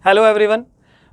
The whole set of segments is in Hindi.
Hello everyone,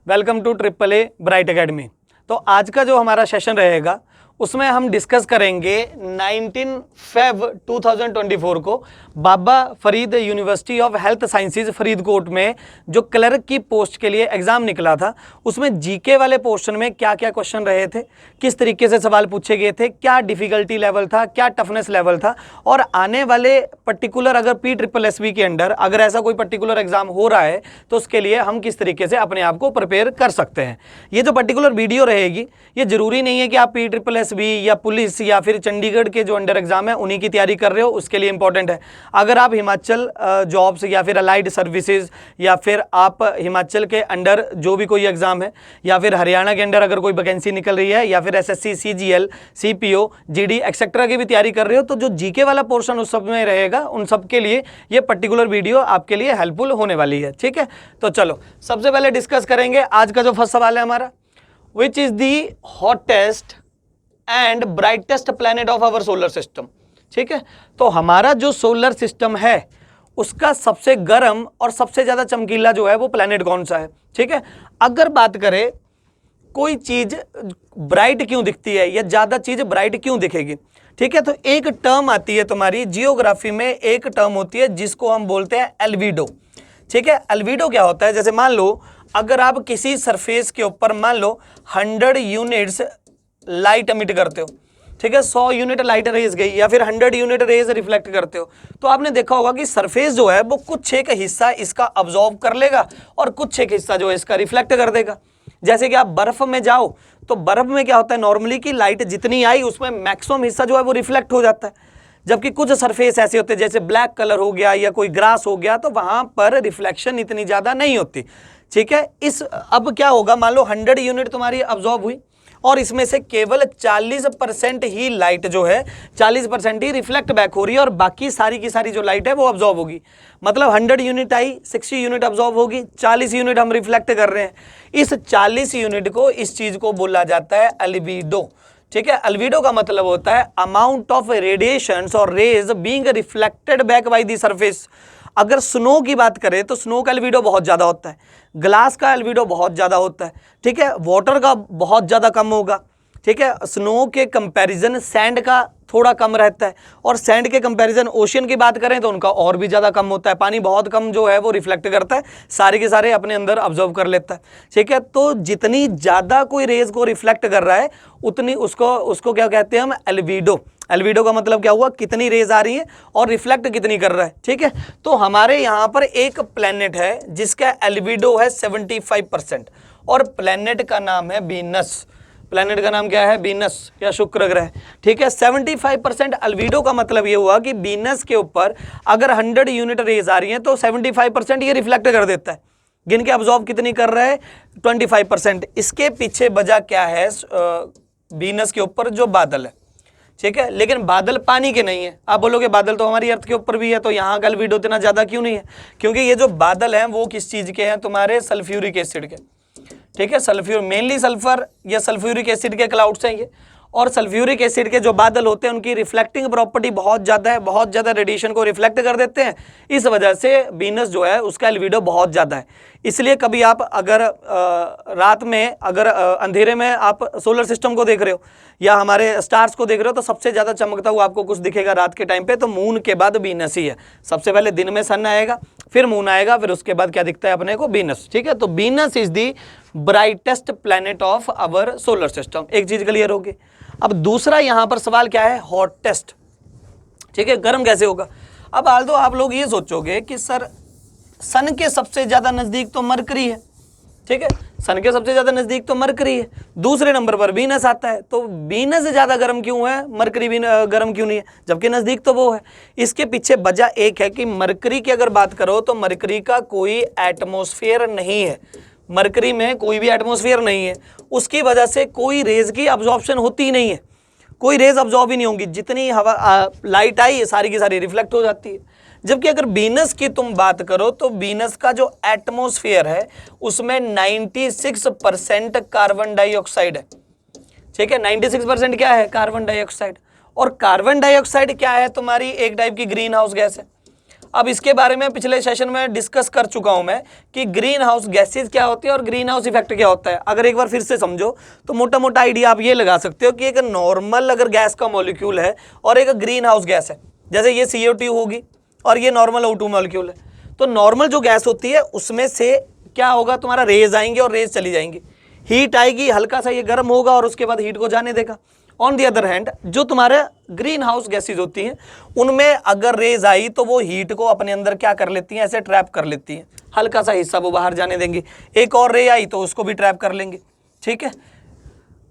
welcome to triple A Bright Academy. तो आज का जो हमारा सेशन रहेगा उसमें हम डिस्कस करेंगे 19 फेब 2024 को Baba Farid university of health sciences Faridkot में जो क्लर्क की पोस्ट के लिए एग्जाम निकला था, उसमें जीके वाले पोर्शन में क्या क्या क्वेश्चन रहे थे, किस तरीके से सवाल पूछे गए थे, क्या डिफिकल्टी लेवल था, क्या टफनेस लेवल था, और आने वाले पर्टिकुलर अगर PSSB के अंडर अगर ऐसा कोई पर्टिकुलर एग्जाम हो रहा है तो उसके लिए हम किस तरीके से अपने आप को प्रिपेयर कर सकते हैं। ये जो पर्टिकुलर वीडियो रहेगी, ये जरूरी नहीं है कि आप PSSB या पुलिस या फिर चंडीगढ़ के जो अंडर एग्जाम है उन्हीं की तैयारी कर रहे हो, उसके लिए इंपॉर्टेंट है। अगर आप हिमाचल जॉब्स या फिर अलाइड सर्विसेज या फिर आप हिमाचल के अंडर जो भी कोई एग्जाम है या फिर हरियाणा के अंडर अगर कोई वैकेंसी निकल रही है या फिर SSC, CGL, CPO, GD etcetera की भी तैयारी कर रहे हो, तो जो जीके वाला पोर्शन उस सब में रहेगा, उन सब के लिए ये पर्टिकुलर वीडियो आपके लिए हेल्पफुल होने वाली है। ठीक है, तो चलो सबसे पहले डिस्कस करेंगे आज का जो फर्स्ट सवाल है हमारा, which is the hottest and brightest planet of our solar system. ठीक है, तो हमारा जो सोलर सिस्टम है उसका सबसे गर्म और सबसे ज्यादा चमकीला जो है वो प्लैनेट कौन सा है। ठीक है, अगर बात करें कोई चीज ब्राइट क्यों दिखती है या ज्यादा चीज ब्राइट क्यों दिखेगी, ठीक है, तो एक टर्म आती है तुम्हारी जियोग्राफी में, एक टर्म होती है जिसको हम बोलते हैं एल्विडो। ठीक है, एल्विडो क्या होता है, जैसे मान लो अगर आप किसी सरफेस के ऊपर मान लो 100 यूनिट्स लाइट एमिट करते हो, ठीक है, 100 यूनिट लाइट रेज गई या फिर 100 यूनिट रेज रिफ्लेक्ट करते हो, तो आपने देखा होगा कि सरफेस जो है वो कुछ एक हिस्सा इसका अब्जॉर्ब कर लेगा और कुछ एक हिस्सा जो है इसका रिफ्लेक्ट कर देगा। जैसे कि आप बर्फ में जाओ तो बर्फ में क्या होता है नॉर्मली की लाइट जितनी आई उसमें मैक्सिमम हिस्सा जो है वो रिफ्लेक्ट हो जाता है, जबकि कुछ सरफेस ऐसे होते हैं जैसे ब्लैक कलर हो गया या कोई ग्रास हो गया तो वहां पर रिफ्लेक्शन इतनी ज्यादा नहीं होती। ठीक है, इस अब क्या होगा, मान लो 100 यूनिट तुम्हारी अब्जॉर्ब हुई और इसमें से केवल 40% ही लाइट जो है 40% ही रिफ्लेक्ट बैक हो रही है और बाकी सारी की सारी जो लाइट है वो अब्जॉर्ब होगी। मतलब 100 यूनिट आई, 60 यूनिट अब्जॉर्ब होगी, 40 यूनिट हम रिफ्लेक्ट कर रहे हैं। इस 40 यूनिट को, इस चीज को बोला जाता है एल्विडो। ठीक है, एल्विडो का मतलब होता है अमाउंट ऑफ रेडिएशंस और rays being reflected back by the surface. अगर स्नो की बात करें तो स्नो का एल्विडो बहुत ज्यादा होता है, ग्लास का एल्विडो बहुत ज्यादा होता है, ठीक है, वाटर का बहुत ज्यादा कम होगा। ठीक है, स्नो के कंपैरिजन सैंड का थोड़ा कम रहता है और सैंड के कंपैरिजन ओशियन की बात करें तो उनका और भी ज्यादा कम होता है। पानी बहुत कम जो है वो रिफ्लेक्ट करता है, सारे के सारे अपने अंदर ऑब्जर्व कर लेता है। ठीक है, तो जितनी ज्यादा कोई रेज को रिफ्लेक्ट कर रहा है उतनी उसको क्या कहते हैं हम, एल्विडो। एल्विडो का मतलब क्या हुआ, कितनी रेज आ रही है और रिफ्लेक्ट कितनी कर रहा है। ठीक है, तो हमारे यहाँ पर एक प्लेनेट है जिसका एल्विडो है 75% और प्लेनेट का नाम है वीनस। प्लेनेट का नाम क्या है, वीनस या शुक्र ग्रह। ठीक है, 75% एल्विडो का मतलब ये हुआ कि वीनस के ऊपर अगर 100 यूनिट रेज आ रही है तो 75% ये रिफ्लेक्ट कर देता है। गिन के अब्जॉर्ब कितनी कर रहा है, 25%। इसके पीछे वजह क्या है, वीनस के ऊपर जो बादल है। ठीक है, लेकिन बादल पानी के नहीं है। आप बोलोगे बादल तो हमारी अर्थ के ऊपर भी है, तो यहाँ का एल्विडो इतना ज्यादा क्यों नहीं है, क्योंकि ये जो बादल हैं वो किस चीज के हैं, तुम्हारे सल्फ्यूरिक एसिड के। ठीक है, सल्फ्यूर मेनली सल्फर या सल्फ्यूरिक एसिड के क्लाउड्स हैं ये, और सल्फ्यूरिक एसिड के जो बादल होते हैं उनकी रिफ्लेक्टिंग प्रॉपर्टी बहुत ज्यादा है, बहुत ज्यादा रेडिएशन को रिफ्लेक्ट कर देते हैं। इस वजह से वीनस जो है उसका एल्विडो बहुत ज्यादा है। इसलिए कभी आप अगर रात में अगर अंधेरे में आप सोलर सिस्टम को देख रहे हो या हमारे स्टार्स को देख रहे हो तो सबसे ज्यादा चमकता हुआ आपको कुछ दिखेगा रात के टाइम पे, तो मून के बाद वीनस ही है। सबसे पहले दिन में सन आएगा, फिर मून आएगा, फिर उसके बाद क्या दिखता है अपने को, वीनस। ठीक है, तो Venus is the brightest planet of our solar system. एक चीज क्लियर होगी। अब दूसरा यहां पर सवाल क्या है, हॉटेस्ट। ठीक है, गर्म कैसे होगा। अब आल्दो आप लोग ये सोचोगे कि सर सन के सबसे ज्यादा नजदीक तो मरकरी है। ठीक है, सन के सबसे ज्यादा नजदीक तो मरकरी है, दूसरे नंबर पर वीनस आता है, तो वीनस से ज्यादा गर्म क्यों है, मरकरी भी गर्म क्यों नहीं है, जबकि नजदीक तो वो है। इसके पीछे वजह एक है कि मरकरी की अगर बात करो तो मरकरी का कोई एटमॉस्फेयर नहीं है, मरकरी में कोई भी एटमॉस्फेयर नहीं है, उसकी वजह से कोई रेज की अब्जॉर्प्शन होती ही नहीं है, कोई रेज अब्जॉर्ब ही नहीं होंगी, जितनी हवा लाइट आई सारी की सारी रिफ्लेक्ट हो जाती है। जबकि अगर वीनस की तुम बात करो तो वीनस का जो एटमॉस्फेयर है उसमें 96% कार्बन डाइऑक्साइड है। ठीक है, 96% क्या है, कार्बन डाइऑक्साइड। और कार्बन डाइऑक्साइड क्या है, तुम्हारी एक टाइप की ग्रीन हाउस गैस है। अब इसके बारे में पिछले सेशन में डिस्कस कर चुका हूं मैं कि ग्रीन हाउस गैसेज क्या होती है और ग्रीन हाउस इफेक्ट क्या होता है। अगर एक बार फिर से समझो तो मोटा मोटा आइडिया आप ये लगा सकते हो कि एक नॉर्मल अगर गैस का मॉलिक्यूल है और एक ग्रीन हाउस गैस है, जैसे ये CO2 होगी और ये नॉर्मल O2 मॉलिक्यूल है, तो नॉर्मल जो गैस होती है उसमें से क्या होगा, तुम्हारा रेज आएंगे और रेज चली जाएंगी, हीट आएगी, हल्का सा ये गर्म होगा और उसके बाद हीट को जाने देगा। ऑन दी अदर हैंड जो तुम्हारे ग्रीन हाउस गैसेज होती हैं उनमें अगर रेज आई तो वो हीट को अपने अंदर क्या कर लेती हैं, ऐसे ट्रैप कर लेती हैं, हल्का सा हिस्सा वो बाहर जाने देंगी, एक और रे आई तो उसको भी ट्रैप कर लेंगे। ठीक है,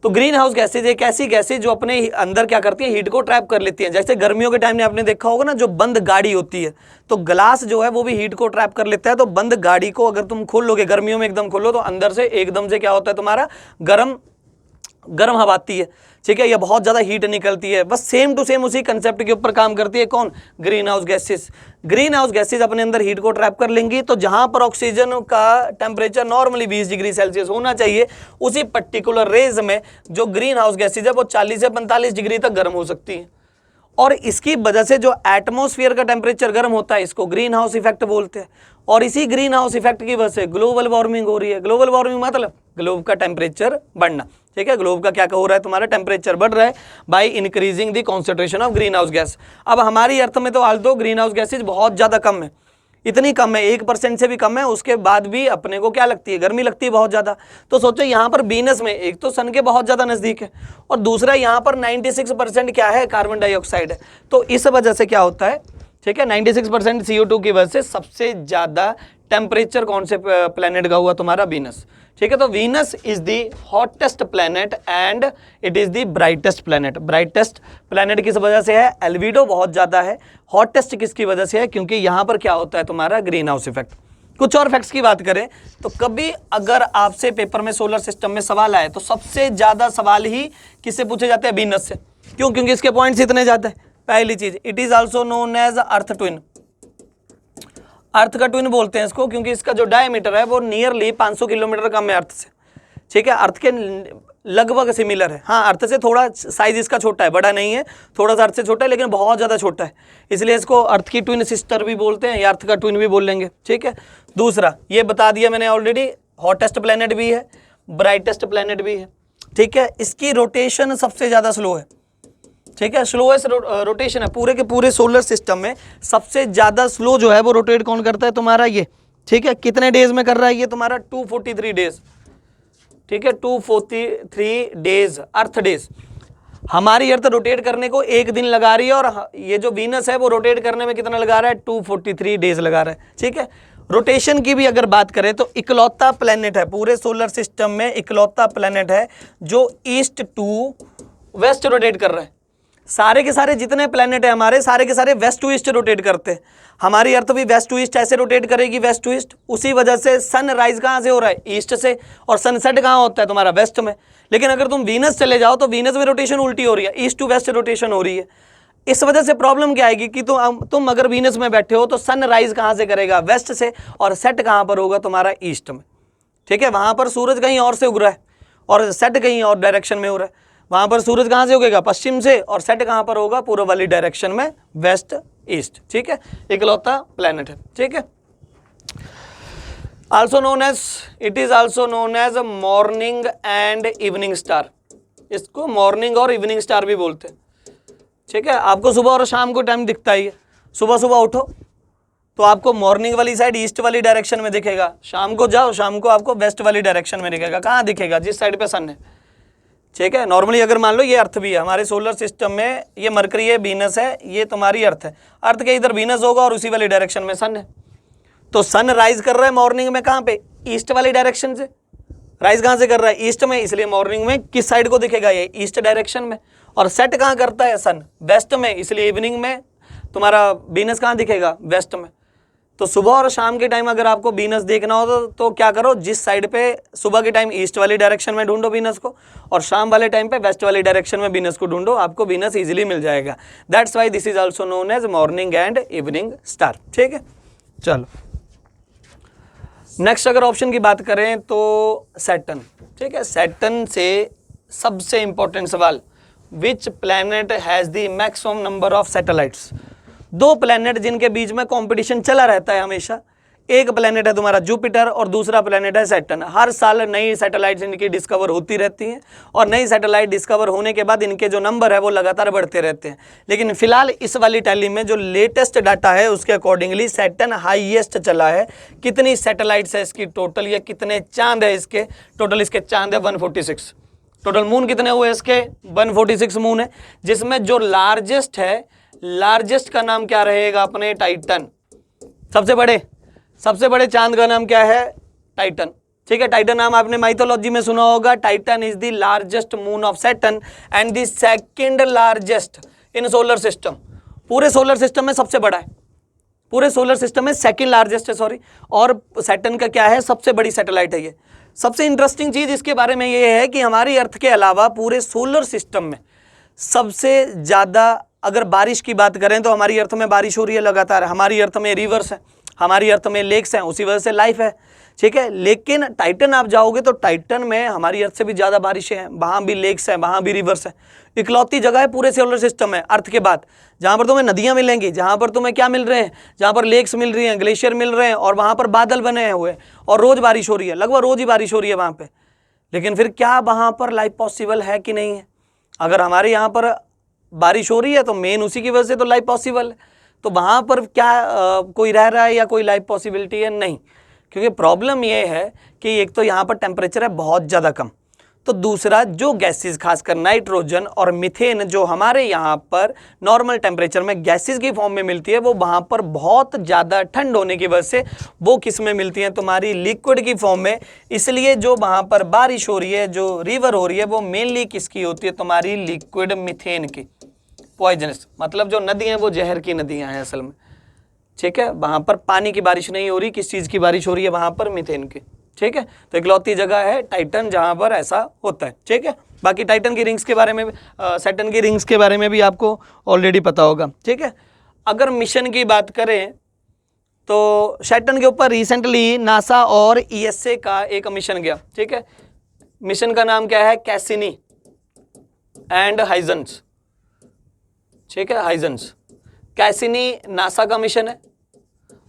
तो ग्रीन हाउस गैसेज एक ऐसी गैसेज जो अपने अंदर क्या करती है, हीट को ट्रैप कर लेती है। जैसे गर्मियों के टाइम में आपने देखा होगा ना, जो बंद गाड़ी होती है तो ग्लास जो है वो भी हीट को ट्रैप कर लेता है। तो बंद गाड़ी को अगर तुम खोल लोगे गर्मियों में, एकदम खोलो तो अंदर से एकदम से क्या होता है, तुम्हारा गर्म हवा आती है। ठीक है, ये बहुत ज़्यादा हीट निकलती है। बस सेम टू सेम उसी कंसेप्ट के ऊपर काम करती है कौन, green house gases. Green house gases अपने अंदर हीट को ट्रैप कर लेंगी। तो जहां पर ऑक्सीजन का टेम्परेचर नॉर्मली 20 डिग्री सेल्सियस होना चाहिए, उसी पर्टिकुलर रेज में जो ग्रीन हाउस गैसेज है वो 40 से 45 डिग्री तक गर्म हो सकती है। और इसकी वजह से जो एटमॉस्फेयर का टेम्परेचर गर्म होता है, इसको ग्रीन हाउस इफेक्ट बोलते हैं। और इसी ग्रीन हाउस इफेक्ट की वजह से ग्लोबल वार्मिंग हो रही है। ग्लोबल वार्मिंग मतलब ग्लोब का टेम्परेचर बढ़ना। ठीक है, ग्लोब का क्या हो रहा है, तुम्हारा टेम्परेचर बढ़ रहा है by increasing the concentration of green house gas. अब हमारी अर्थ में तो आल्दो ग्रीन हाउस गैसेज बहुत ज़्यादा कम है, इतनी कम है 1% से भी कम है, उसके बाद भी अपने को क्या लगती है, गर्मी लगती है बहुत ज़्यादा। तो सोचो यहाँ पर वीनस में एक तो सन के बहुत ज़्यादा नज़दीक है और दूसरा यहाँ पर 96% क्या है, कार्बन डाइऑक्साइड है। तो इस वजह से क्या होता है, ठीक है, 96% CO2 की वजह से सबसे ज़्यादा टेम्परेचर कौन से प्लेनेट का हुआ, तुम्हारा वीनस। ठीक है, तो Venus is the hottest planet and it is the brightest planet. Brightest planet किस वजह से है, एल्बिडो बहुत ज़्यादा है। हॉटेस्ट किसकी वजह से है, क्योंकि यहाँ पर क्या होता है, तुम्हारा ग्रीन हाउस इफेक्ट। कुछ और फैक्ट्स की बात करें तो कभी अगर आपसे पेपर में सोलर सिस्टम में सवाल आए तो सबसे ज़्यादा सवाल ही किससे पूछे जाते हैं, वीनस से। क्यों, क्योंकि इसके पॉइंट्स इतने ज़्यादा है। पहली चीज, it is also known as earth twin. Earth का ट्विन बोलते हैं इसको क्योंकि इसका जो डायमीटर है वो नियरली 500 किलोमीटर कम है अर्थ से। ठीक है, अर्थ के लगभग सिमिलर है। हाँ, अर्थ से थोड़ा साइज इसका छोटा है, बड़ा नहीं है, थोड़ा सा अर्थ से छोटा है, लेकिन बहुत ज़्यादा छोटा है, इसलिए इसको अर्थ की ट्विन सिस्टर भी बोलते हैं या अर्थ का ट्विन भी बोल लेंगे। ठीक है, दूसरा ये बता दिया मैंने ऑलरेडी, हॉटेस्ट प्लेनेट भी है, ब्राइटेस्ट प्लेनेट भी है। ठीक है, इसकी रोटेशन सबसे ज़्यादा स्लो है। ठीक है, स्लोएस्ट रोटेशन है पूरे के पूरे सोलर सिस्टम में। सबसे ज़्यादा स्लो जो है वो रोटेट कौन करता है, तुम्हारा ये। ठीक है, कितने डेज में कर रहा है ये, तुम्हारा 243 डेज। ठीक है, 243 डेज, अर्थ डेज। हमारी अर्थ रोटेट करने को एक दिन लगा रही है और ये जो वीनस है वो रोटेट करने में कितना लगा रहा है, 243 डेज लगा रहा है। ठीक है, रोटेशन की भी अगर बात करें तो इकलौता प्लेनेट है पूरे सोलर सिस्टम में, इकलौता प्लेनेट है जो ईस्ट टू वेस्ट रोटेट कर रहा है। सारे के सारे जितने प्लेनेट है हमारे, सारे के सारे वेस्ट टू ईस्ट रोटेट करते हैं। हमारी अर्थ भी वेस्ट टू ईस्ट ऐसे रोटेट करेगी, वेस्ट टू ईस्ट। उसी वजह से सन राइज कहाँ से हो रहा है, ईस्ट से, और सनसेट कहाँ होता है, तुम्हारा वेस्ट में। लेकिन अगर तुम वीनस चले जाओ तो वीनस में रोटेशन उल्टी हो रही है, ईस्ट टू वेस्ट रोटेशन हो रही है। इस वजह से प्रॉब्लम क्या आएगी कि तुम अगर वीनस में बैठे हो तो सन राइज कहाँ से करेगा, वेस्ट से, और सेट कहाँ पर होगा, तुम्हारा ईस्ट में। ठीक है, वहाँ पर सूरज कहीं और से उग रहा है और सेट कहीं और डायरेक्शन में हो रहा है। वहाँ पर सूरज कहाँ से उगेगा, पश्चिम से, और सेट कहाँ पर होगा, पूर्व वाली डायरेक्शन में, वेस्ट ईस्ट। ठीक है, इकलौता प्लेनेट है। ठीक है, also known as, it is also known as morning and evening star. इसको मॉर्निंग और इवनिंग स्टार भी बोलते हैं। ठीक है, आपको सुबह और शाम को टाइम दिखता ही है। सुबह सुबह उठो तो आपको मॉर्निंग वाली साइड ईस्ट वाली डायरेक्शन में दिखेगा, शाम को जाओ शाम को आपको वेस्ट वाली डायरेक्शन में दिखेगा। कहाँ दिखेगा, जिस साइड पे सन है। ठीक है, नॉर्मली अगर मान लो ये अर्थ भी है हमारे सोलर सिस्टम में, ये मरकरी है, वीनस है, ये तुम्हारी अर्थ है। अर्थ के इधर वीनस होगा और उसी वाली डायरेक्शन में सन है। तो सन राइज कर रहा है मॉर्निंग में, कहाँ पे, ईस्ट वाली डायरेक्शन से। राइज कहाँ से कर रहा है, ईस्ट में, इसलिए मॉर्निंग में किस साइड को दिखेगा, ये ईस्ट डायरेक्शन में। और सेट कहाँ करता है सन, वेस्ट में, इसलिए इवनिंग में तुम्हारा वीनस कहाँ दिखेगा, वेस्ट में। तो सुबह और शाम के टाइम अगर आपको वीनस देखना हो तो क्या करो, जिस साइड पे सुबह के टाइम ईस्ट वाली डायरेक्शन में ढूंढो वीनस को, और शाम वाले टाइम पे वेस्ट वाली डायरेक्शन में वीनस को ढूंढो, आपको वीनस इजीली मिल जाएगा। That's why this is also known as morning and evening star. ठीक है, चलो नेक्स्ट अगर ऑप्शन की बात करें तो सैटर्न। ठीक है, सैटर्न से सबसे इंपॉर्टेंट सवाल, which planet has the maximum number of satellites. दो प्लैनेट जिनके बीच में कंपटीशन चला रहता है हमेशा, एक प्लैनेट है तुम्हारा जुपिटर और दूसरा प्लैनेट है सैटर्न। हर साल नई सैटेलाइट्स इनकी डिस्कवर होती रहती हैं और नई सैटेलाइट डिस्कवर होने के बाद इनके जो नंबर है वो लगातार बढ़ते रहते हैं। लेकिन फिलहाल इस वाली टैली में जो लेटेस्ट डाटा है उसके अकॉर्डिंगली सैटर्न हाईएस्ट चला है। कितनी सैटेलाइट्स है इसकी टोटल, या कितने चांद है इसके टोटल? इसके चांद है 146। टोटल मून कितने हुए इसके? 146 मून है, जिसमें जो लार्जेस्ट है, लार्जेस्ट का नाम क्या रहेगा अपने? टाइटन। सबसे बड़े चांद का नाम क्या है? टाइटन। ठीक है, टाइटन नाम आपने माइथोलॉजी में सुना होगा। Titan is the largest moon of Saturn and the second largest in solar system. पूरे सोलर सिस्टम में सबसे बड़ा है, पूरे सोलर सिस्टम में सेकंड लार्जेस्ट है, सॉरी। और सैटर्न का क्या है? सबसे बड़ी सैटेलाइट है ये। सबसे इंटरेस्टिंग चीज इसके बारे में ये है कि हमारी अर्थ के अलावा पूरे सोलर सिस्टम में सबसे ज्यादा अगर बारिश की बात करें तो हमारी अर्थ में बारिश हो रही है लगातार। हमारी अर्थ में रिवर्स है, हमारी अर्थ में लेक्स हैं, उसी वजह से लाइफ है। ठीक है, लेकिन टाइटन आप जाओगे तो टाइटन में हमारी अर्थ से भी ज़्यादा बारिशें हैं, वहाँ भी लेक्स हैं, वहाँ भी रिवर्स है। इकलौती जगह है पूरे सोलर सिस्टम में अर्थ के बाद जहाँ पर तुम्हें नदियाँ मिलेंगी, जहाँ पर तुम्हें क्या मिल रहे हैं? जहाँ पर लेक्स मिल रही हैं, ग्लेशियर मिल रहे हैं और वहाँ पर बादल बने हुए और रोज़ बारिश हो रही है, लगभग रोज़ ही बारिश हो रही है वहाँ पर। लेकिन फिर क्या वहाँ पर लाइफ पॉसिबल है कि नहीं है? अगर हमारे यहाँ पर बारिश हो रही है तो मेन उसी की वजह से तो लाइफ पॉसिबल है। तो वहाँ पर क्या कोई रह रहा है या कोई लाइफ पॉसिबिलिटी है? नहीं, क्योंकि प्रॉब्लम ये है कि एक तो यहाँ पर टेम्परेचर है बहुत ज़्यादा कम, तो दूसरा जो गैसेस खासकर नाइट्रोजन और मीथेन जो हमारे यहाँ पर नॉर्मल टेम्परेचर में गैसेस की फॉर्म में मिलती है, वो वहाँ पर बहुत ज़्यादा ठंड होने की वजह से वो किस में मिलती हैं? तुम्हारी लिक्विड की फॉर्म में। इसलिए जो वहाँ पर बारिश हो रही है, जो रिवर हो रही है, वो मेनली किसकी होती है? तुम्हारी लिक्विड मीथेन की। पॉइजनस मतलब जो नदी हैं वो जहर की नदियां हैं असल में। ठीक है, वहां पर पानी की बारिश नहीं हो रही, किस चीज की बारिश हो रही है? वहां पर मीथेन की। ठीक है, तो इकलौती जगह है टाइटन जहां पर ऐसा होता है। ठीक है, बाकी टाइटन की रिंग्स के बारे में, सैटर्न की रिंग्स के बारे में भी आपको ऑलरेडी पता होगा। ठीक है, अगर मिशन की बात करें तो सैटर्न के ऊपर रिसेंटली नासा और ईएसए का एक मिशन गया। ठीक है, मिशन का नाम क्या है? Cassini and Huygens. ठीक है, हाइजेंस। कैसिनी नासा का मिशन है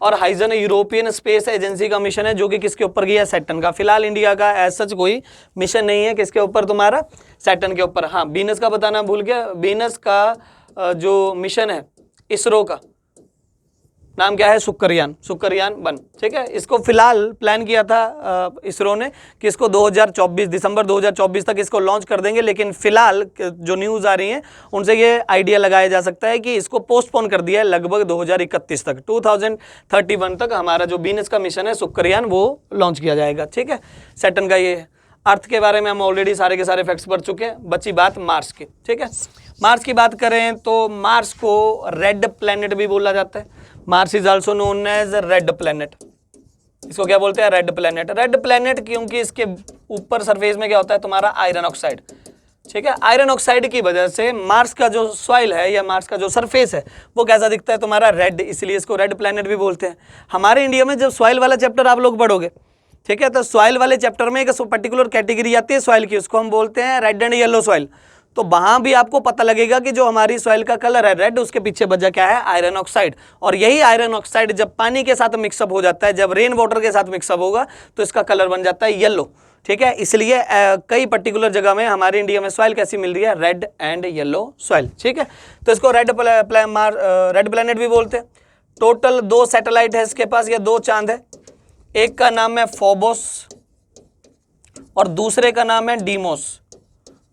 और हाइजन यूरोपियन स्पेस एजेंसी का मिशन है, जो कि किसके ऊपर गया? सैटर्न का। फिलहाल इंडिया का एज सच कोई मिशन नहीं है किसके ऊपर? तुम्हारा सैटर्न के ऊपर। हाँ, वीनस का बताना भूल गया। वीनस का जो मिशन है इसरो का नाम क्या है? शुक्रयान 1। ठीक है, इसको फिलहाल प्लान किया था इसरो ने कि इसको 2024 दिसंबर 2024 तक इसको लॉन्च कर देंगे, लेकिन फिलहाल जो न्यूज़ आ रही हैं उनसे ये आइडिया लगाया जा सकता है कि इसको पोस्टपोन कर दिया है लगभग 2031 तक, 2031 तक हमारा जो वीनस का मिशन है शुक्रयान वो लॉन्च किया जाएगा। ठीक है, सैटर्न का ये है। अर्थ के बारे में हम ऑलरेडी सारे के सारे फैक्ट्स पढ़ चुके हैं, बची बात मार्स की। ठीक है, मार्स की बात करें तो मार्स को रेड प्लैनेट भी बोला जाता है। Mars is also known as red planet. इसको क्या बोलते हैं? Red planet. रेड प्लैनेट क्योंकि इसके ऊपर सरफेस में क्या होता है? तुम्हारा आयरन ऑक्साइड। ठीक है, आयरन ऑक्साइड की वजह से मार्स का जो सॉइल है या मार्स का जो सरफेस है वो कैसा दिखता है? तुम्हारा रेड, इसलिए इसको रेड प्लैनेट भी बोलते हैं। हमारे इंडिया में जब सॉइल वाला चैप्टर आप लोग पढ़ोगे, ठीक है, तो सॉइल वाले चैप्टर में एक पर्टिकुलर कैटेगरी आती है सॉइल की, उसको हम बोलते हैं रेड एंड येलो सॉइल। तो वहां भी आपको पता लगेगा कि जो हमारी सॉइल का कलर है रेड, उसके पीछे वजह क्या है? Iron oxide. और यही आयरन ऑक्साइड जब पानी के साथ मिक्सअप हो जाता है, जब रेन वाटर के साथ मिक्सअप होगा तो इसका कलर बन जाता है येलो। ठीक है, इसलिए कई पर्टिकुलर जगह में हमारे इंडिया में सॉइल कैसी मिल रही है? Red and yellow soil. ठीक है, तो इसको रेड प्लैनेट भी बोलते हैं। टोटल 2 सैटेलाइट है इसके पास, या 2 चांद है। एक का नाम है फोबोस और दूसरे का नाम है डीमोस।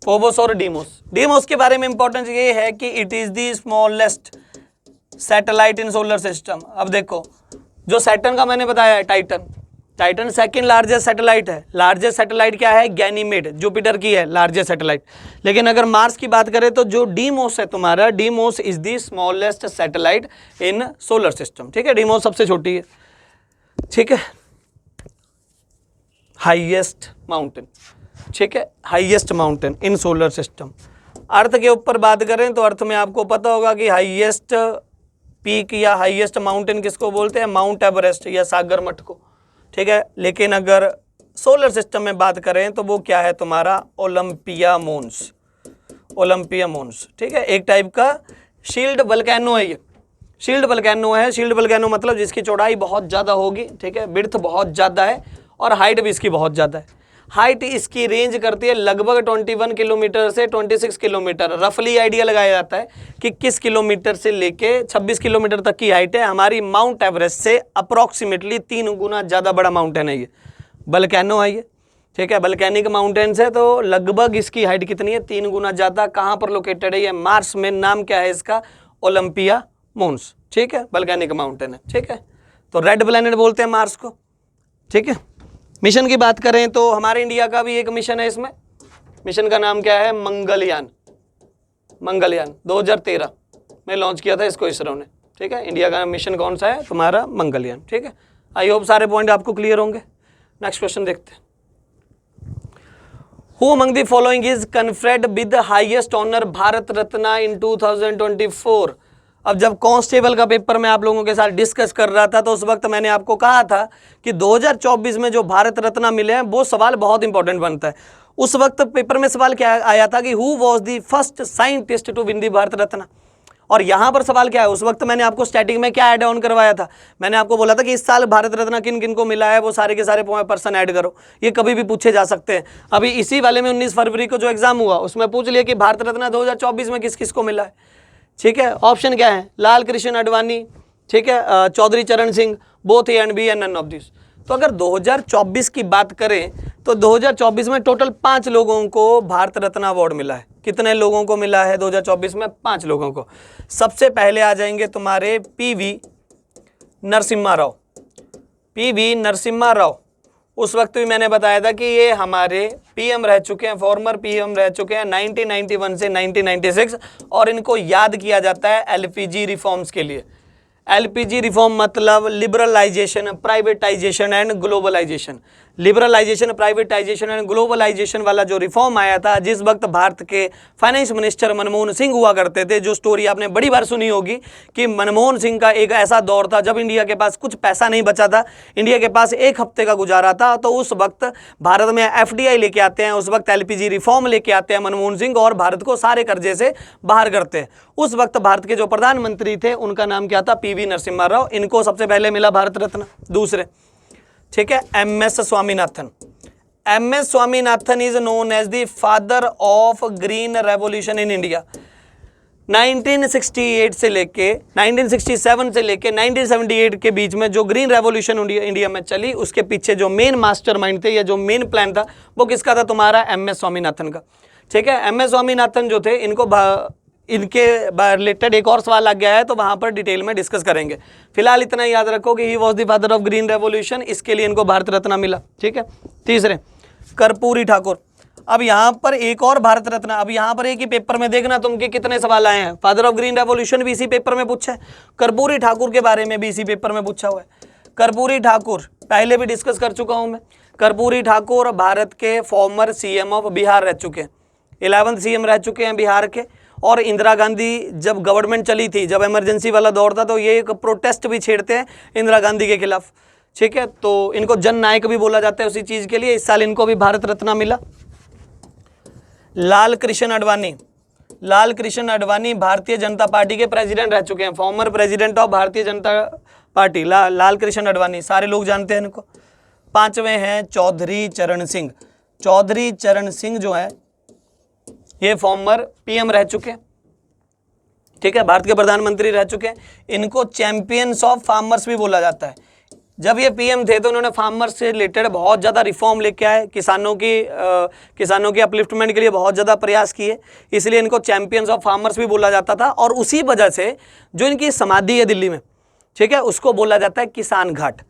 फोबोस और डीमोस। डीमोस के बारे में इंपॉर्टेंस ये है कि it is the smallest satellite in solar system. अब देखो, जो सैटर्न का मैंने बताया है Titan, Titan second largest satellite है। लार्जेस्ट सैटेलाइट क्या है? गैनीमेड, जुपिटर की है लार्जेस्ट सैटेलाइट। लेकिन अगर मार्स की बात करें तो जो डीमोस है तुम्हारा, Deimos is the smallest satellite in solar system. ठीक है, डीमोस सबसे छोटी है। ठीक है, हाईएस्ट माउंटेन। ठीक है, highest mountain in solar system. Earth के ऊपर बात करें तो अर्थ में आपको पता होगा कि हाईएस्ट पीक या हाईएस्ट माउंटेन किसको बोलते हैं? माउंट एवरेस्ट या सागरमठ को। ठीक है, लेकिन अगर सोलर सिस्टम में बात करें तो वो क्या है? तुम्हारा ओलंपिया मोन्स। ओलंपिया मोन्स, ठीक है, एक टाइप का शील्ड वल्केनो है ये। शील्ड वल्केनो है। शील्ड वल्केनो मतलब जिसकी चौड़ाई बहुत ज़्यादा होगी, ठीक है, विड्थ बहुत ज़्यादा है और हाइट भी इसकी बहुत ज़्यादा है। हाइट इसकी रेंज करती है लगभग 21 किलोमीटर से 26 किलोमीटर। रफली आइडिया लगाया जाता है कि किस किलोमीटर से लेके 26 किलोमीटर तक की हाइट है। हमारी माउंट एवरेस्ट से अप्रॉक्सीमेटली 3 गुना ज़्यादा बड़ा माउंटेन है ये, वल्केनो है ये, ठीक है, वल्केनिक माउंटेन्स है। तो लगभग इसकी हाइट कितनी है? 3 गुना ज़्यादा। कहाँ पर लोकेटेड है ये? मार्स में। नाम क्या है इसका? ओलंपिया मोन्स, ठीक है, वल्केनिक माउंटेन है, ठीक है। तो रेड प्लैनेट बोलते हैं मार्स को, ठीक है। मिशन की बात करें तो हमारे इंडिया का भी एक मिशन है इसमें। मिशन का नाम क्या है? मंगलयान। मंगलयान 2013 में लॉन्च किया था इसको इसरो ने, ठीक है। इंडिया का मिशन कौन सा है? तुम्हारा मंगलयान, ठीक है। आई होप सारे पॉइंट आपको क्लियर होंगे। नेक्स्ट क्वेश्चन देखते हैं। Who among the following is conferred with the highest honor Bharat Ratna in 2024? अब जब कांस्टेबल का पेपर मैं आप लोगों के साथ डिस्कस कर रहा था तो उस वक्त मैंने आपको कहा था कि 2024 में जो भारत रत्न मिले हैं वो सवाल बहुत इंपॉर्टेंट बनता है। उस वक्त पेपर में सवाल क्या आया था कि who was the first scientist to win the Bharat Ratna. और यहाँ पर सवाल क्या है? उस वक्त मैंने आपको स्टैटिक में क्या ऐड ऑन करवाया था? मैंने आपको बोला था कि इस साल भारत रत्न किन किन को मिला है वो सारे के सारे पर्सन ऐड करो, ये कभी भी पूछे जा सकते हैं। अभी इसी वाले में 19 फरवरी को जो एग्जाम हुआ उसमें पूछ लिया कि भारत रत्न 2024 में किस किस को मिला है, ठीक है। ऑप्शन क्या है? लाल कृष्ण आडवाणी, ठीक है, Chaudhary Charan Singh, both A and B and none of this. तो अगर 2024 की बात करें तो 2024 में टोटल 5 लोगों को भारत रत्न अवार्ड मिला है। कितने लोगों को मिला है 2024 में? 5 लोगों को। सबसे पहले आ जाएंगे तुम्हारे पीवी नरसिम्हा राव। पीवी नरसिम्हा राव, उस वक्त भी मैंने बताया था कि ये हमारे पीएम रह चुके हैं, फॉर्मर पीएम रह चुके हैं 1991 से 1996, और इनको याद किया जाता है एलपीजी रिफॉर्म्स के लिए। एलपीजी रिफॉर्म मतलब liberalisation, privatisation and globalisation. Liberalisation, privatisation and globalisation वाला जो रिफॉर्म आया था, जिस वक्त भारत के फाइनेंस मिनिस्टर मनमोहन सिंह हुआ करते थे, जो स्टोरी आपने बड़ी बार सुनी होगी कि मनमोहन सिंह का एक ऐसा दौर था जब इंडिया के पास कुछ पैसा नहीं बचा था, इंडिया के पास 1 हफ्ते का गुजारा था, तो उस वक्त भारत में एफडीआई लेके आते हैं, उस वक्त एलपीजी रिफॉर्म लेके आते हैं मनमोहन सिंह और भारत को सारे कर्जे से बाहर करते हैं। उस वक्त भारत के जो प्रधानमंत्री थे उनका नाम क्या था? पीवी नरसिम्हा राव। इनको सबसे पहले मिला भारत रत्न। दूसरे, ठीक है, MS Swaminathan. MS Swaminathan is known as the father of green revolution in India. 1968 से लेके 1967 से लेके 1978 के बीच में जो ग्रीन रेवोल्यूशन इंडिया में चली, उसके पीछे जो मेन मास्टरमाइंड थे या जो मेन प्लान था वो किसका था? तुम्हारा एमएस स्वामीनाथन का, ठीक है। एमएस स्वामीनाथन जो थे इनके रिलेटेड एक और सवाल आ गया है तो वहां पर डिटेल में डिस्कस करेंगे। फिलहाल इतना याद रखो कि he was the father of green revolution, इसके लिए इनको भारत रत्न मिला, ठीक है। तीसरे, कर्पूरी ठाकुर। अब यहाँ पर एक और भारत रत्न, अब यहाँ पर एक ही पेपर में देखना तुम कि कितने सवाल आए हैं। फादर ऑफ ग्रीन रेवोल्यूशन भी इसी पेपर में पूछा है, कर्पूरी ठाकुर के बारे में भी इसी पेपर में पूछा हुआ है। कर्पूरी ठाकुर पहले भी डिस्कस कर चुका हूँ मैं। कर्पूरी ठाकुर भारत के फॉर्मर सीएम ऑफ बिहार रह चुके हैं, 11th सीएम रह चुके हैं बिहार के। और इंदिरा गांधी जब गवर्नमेंट चली थी, जब इमरजेंसी वाला दौर था, तो ये एक प्रोटेस्ट भी छेड़ते हैं इंदिरा गांधी के खिलाफ, ठीक है। तो इनको जन नायक भी बोला जाता है उसी चीज़ के लिए। इस साल इनको भी भारत रत्न मिला। लाल कृष्ण आडवाणी। लाल कृष्ण आडवाणी भारतीय जनता पार्टी के प्रेसिडेंट रह चुके हैं, former president of Bharatiya Janata party. Lal Krishna Advani सारे लोग जानते हैं इनको। 5वें हैं चौधरी चरण सिंह। चौधरी चरण सिंह जो है ये फॉर्मर पीएम रह चुके हैं, ठीक है, भारत के प्रधानमंत्री रह चुके हैं। इनको चैंपियंस ऑफ फार्मर्स भी बोला जाता है। जब ये पीएम थे तो उन्होंने फार्मर्स से रिलेटेड बहुत ज़्यादा रिफॉर्म लेके आए, किसानों की अपलिफ्टमेंट के लिए बहुत ज़्यादा प्रयास किए, इसलिए इनको चैंपियंस ऑफ फार्मर्स भी बोला जाता था। और उसी वजह से जो इनकी समाधि है दिल्ली में, ठीक है, उसको बोला जाता है किसान घाट,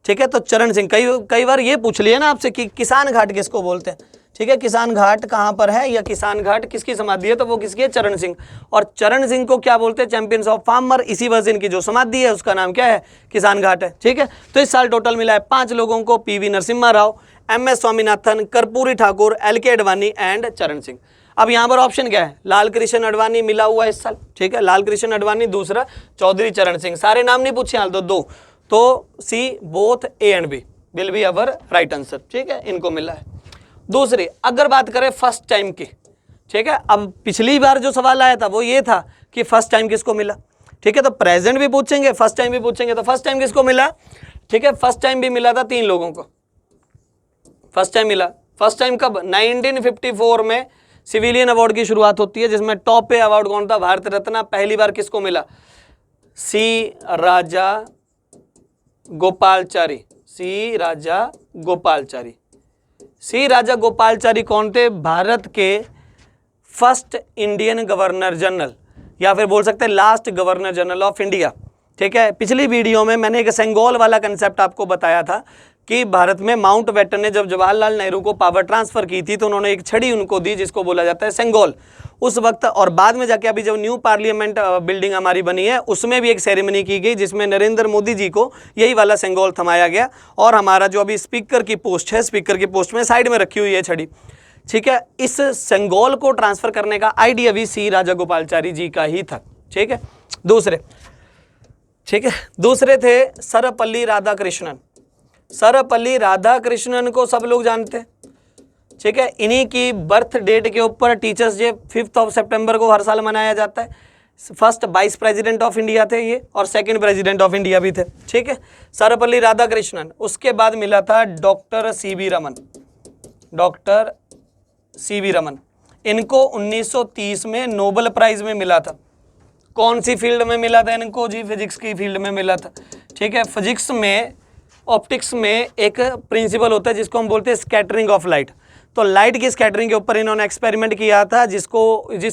ठीक है। तो चरण सिंह, कई बार ये पूछ लिया ना आपसे कि किसान घाट किसको बोलते हैं, ठीक है, किसान घाट कहाँ पर है या किसान घाट किसकी समाधि है, तो वो किसकी है? चरण सिंह। और चरण सिंह को क्या बोलते हैं? Champions of farmer. इसी वजह से इनकी जो समाधि है उसका नाम क्या है? किसान घाट है, ठीक है। तो इस साल टोटल मिला है 5 लोगों को, PV Narasimha Rao, MS Swaminathan, Karpoori Thakur, LK Advani and Charan Singh. अब यहाँ पर ऑप्शन क्या है? लाल कृष्ण आडवाणी मिला हुआ है इस साल, ठीक है, लाल कृष्ण आडवाणी। दूसरा चौधरी चरण सिंह। सारे नाम नहीं पूछे हाल, तो 2, तो see both A and B will be our right answer, ठीक है, इनको मिला है। दूसरी, अगर बात करें फर्स्ट टाइम की, ठीक है, अब पिछली बार जो सवाल आया था वो ये था कि फर्स्ट टाइम किसको मिला। ठीक है, तो प्रेजेंट भी पूछेंगे, फर्स्ट टाइम भी पूछेंगे। तो फर्स्ट टाइम किसको मिला, ठीक है, फर्स्ट टाइम भी मिला था 3 लोगों को, फर्स्ट टाइम मिला। फर्स्ट टाइम कब, 1954 में सिविलियन अवार्ड की शुरुआत होती है, जिसमें टॉप पे अवार्ड कौन था, भारत रत्न। पहली बार किसको मिला, सी राजा गोपालचारी, सी राजा गोपालचारी। सी राजा गोपालचारी कौन थे, भारत के फर्स्ट इंडियन गवर्नर जनरल, या फिर बोल सकते हैं last governor general of India. ठीक है, पिछली वीडियो में मैंने एक सेंगोल वाला कंसेप्ट आपको बताया था कि भारत में माउंट बैटन ने जब जवाहरलाल नेहरू को पावर ट्रांसफर की थी तो उन्होंने एक छड़ी उनको दी जिसको बोला जाता है सेंगोल उस वक्त। और बाद में जाके अभी जब न्यू पार्लियामेंट बिल्डिंग हमारी बनी है उसमें भी एक सेरेमनी की गई जिसमें नरेंद्र मोदी जी को यही वाला सेंगोल थमाया गया। और हमारा जो अभी स्पीकर की पोस्ट है, स्पीकर की पोस्ट में साइड में रखी हुई है छड़ी। ठीक है, इस सेंगोल को ट्रांसफर करने का आइडिया भी सी राजा गोपालचारी जी का ही था। ठीक है, दूसरे थे सर्वपल्ली राधाकृष्णन। सर्वपल्ली राधाकृष्णन को सब लोग जानते हैं। ठीक है, इन्हीं की बर्थ डेट के ऊपर टीचर्स डे 5 सितंबर को हर साल मनाया जाता है। First vice president of India थे ये और सेकंड प्रेसिडेंट ऑफ इंडिया भी थे। ठीक है, सर्वपल्ली राधाकृष्णन। उसके बाद मिला था doctor CV Raman. Doctor CV Raman, इनको 1930 में नोबेल प्राइज में मिला था। कौन सी फील्ड में मिला था इनको जी, फिजिक्स की फील्ड में मिला था। ठीक है, फिजिक्स में ऑप्टिक्स में एक प्रिंसिपल होता है जिसको हम बोलते हैं स्कैटरिंग ऑफ लाइट। तो लाइट की स्कैटरिंग के ऊपर इन्होंने एक्सपेरिमेंट किया था जिस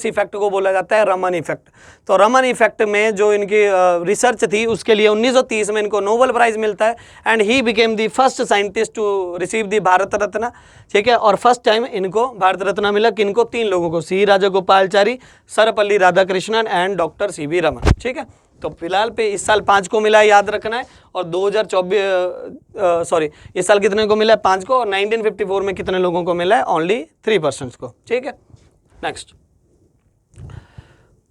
इफेक्ट को बोला जाता है रमन इफेक्ट। तो रमन इफेक्ट में जो इनकी रिसर्च थी उसके लिए 1930 में इनको नोबेल प्राइज मिलता है and he became the first scientist to receive the Bharat Ratna. ठीक है, और फर्स्ट टाइम इनको भारत रत्न मिला किनको, 3 लोगों को, C Raja Gopalachari, Sarvepalli Radhakrishnan and doctor CV Raman. ठीक है, तो फिलहाल पे इस साल 5 को मिला है, याद रखना है। और 2024 इस साल कितने को मिला है, 5 को। और 1954 में कितने लोगों को मिला है, ओनली 3 पर्सन्स को। ठीक है, नेक्स्ट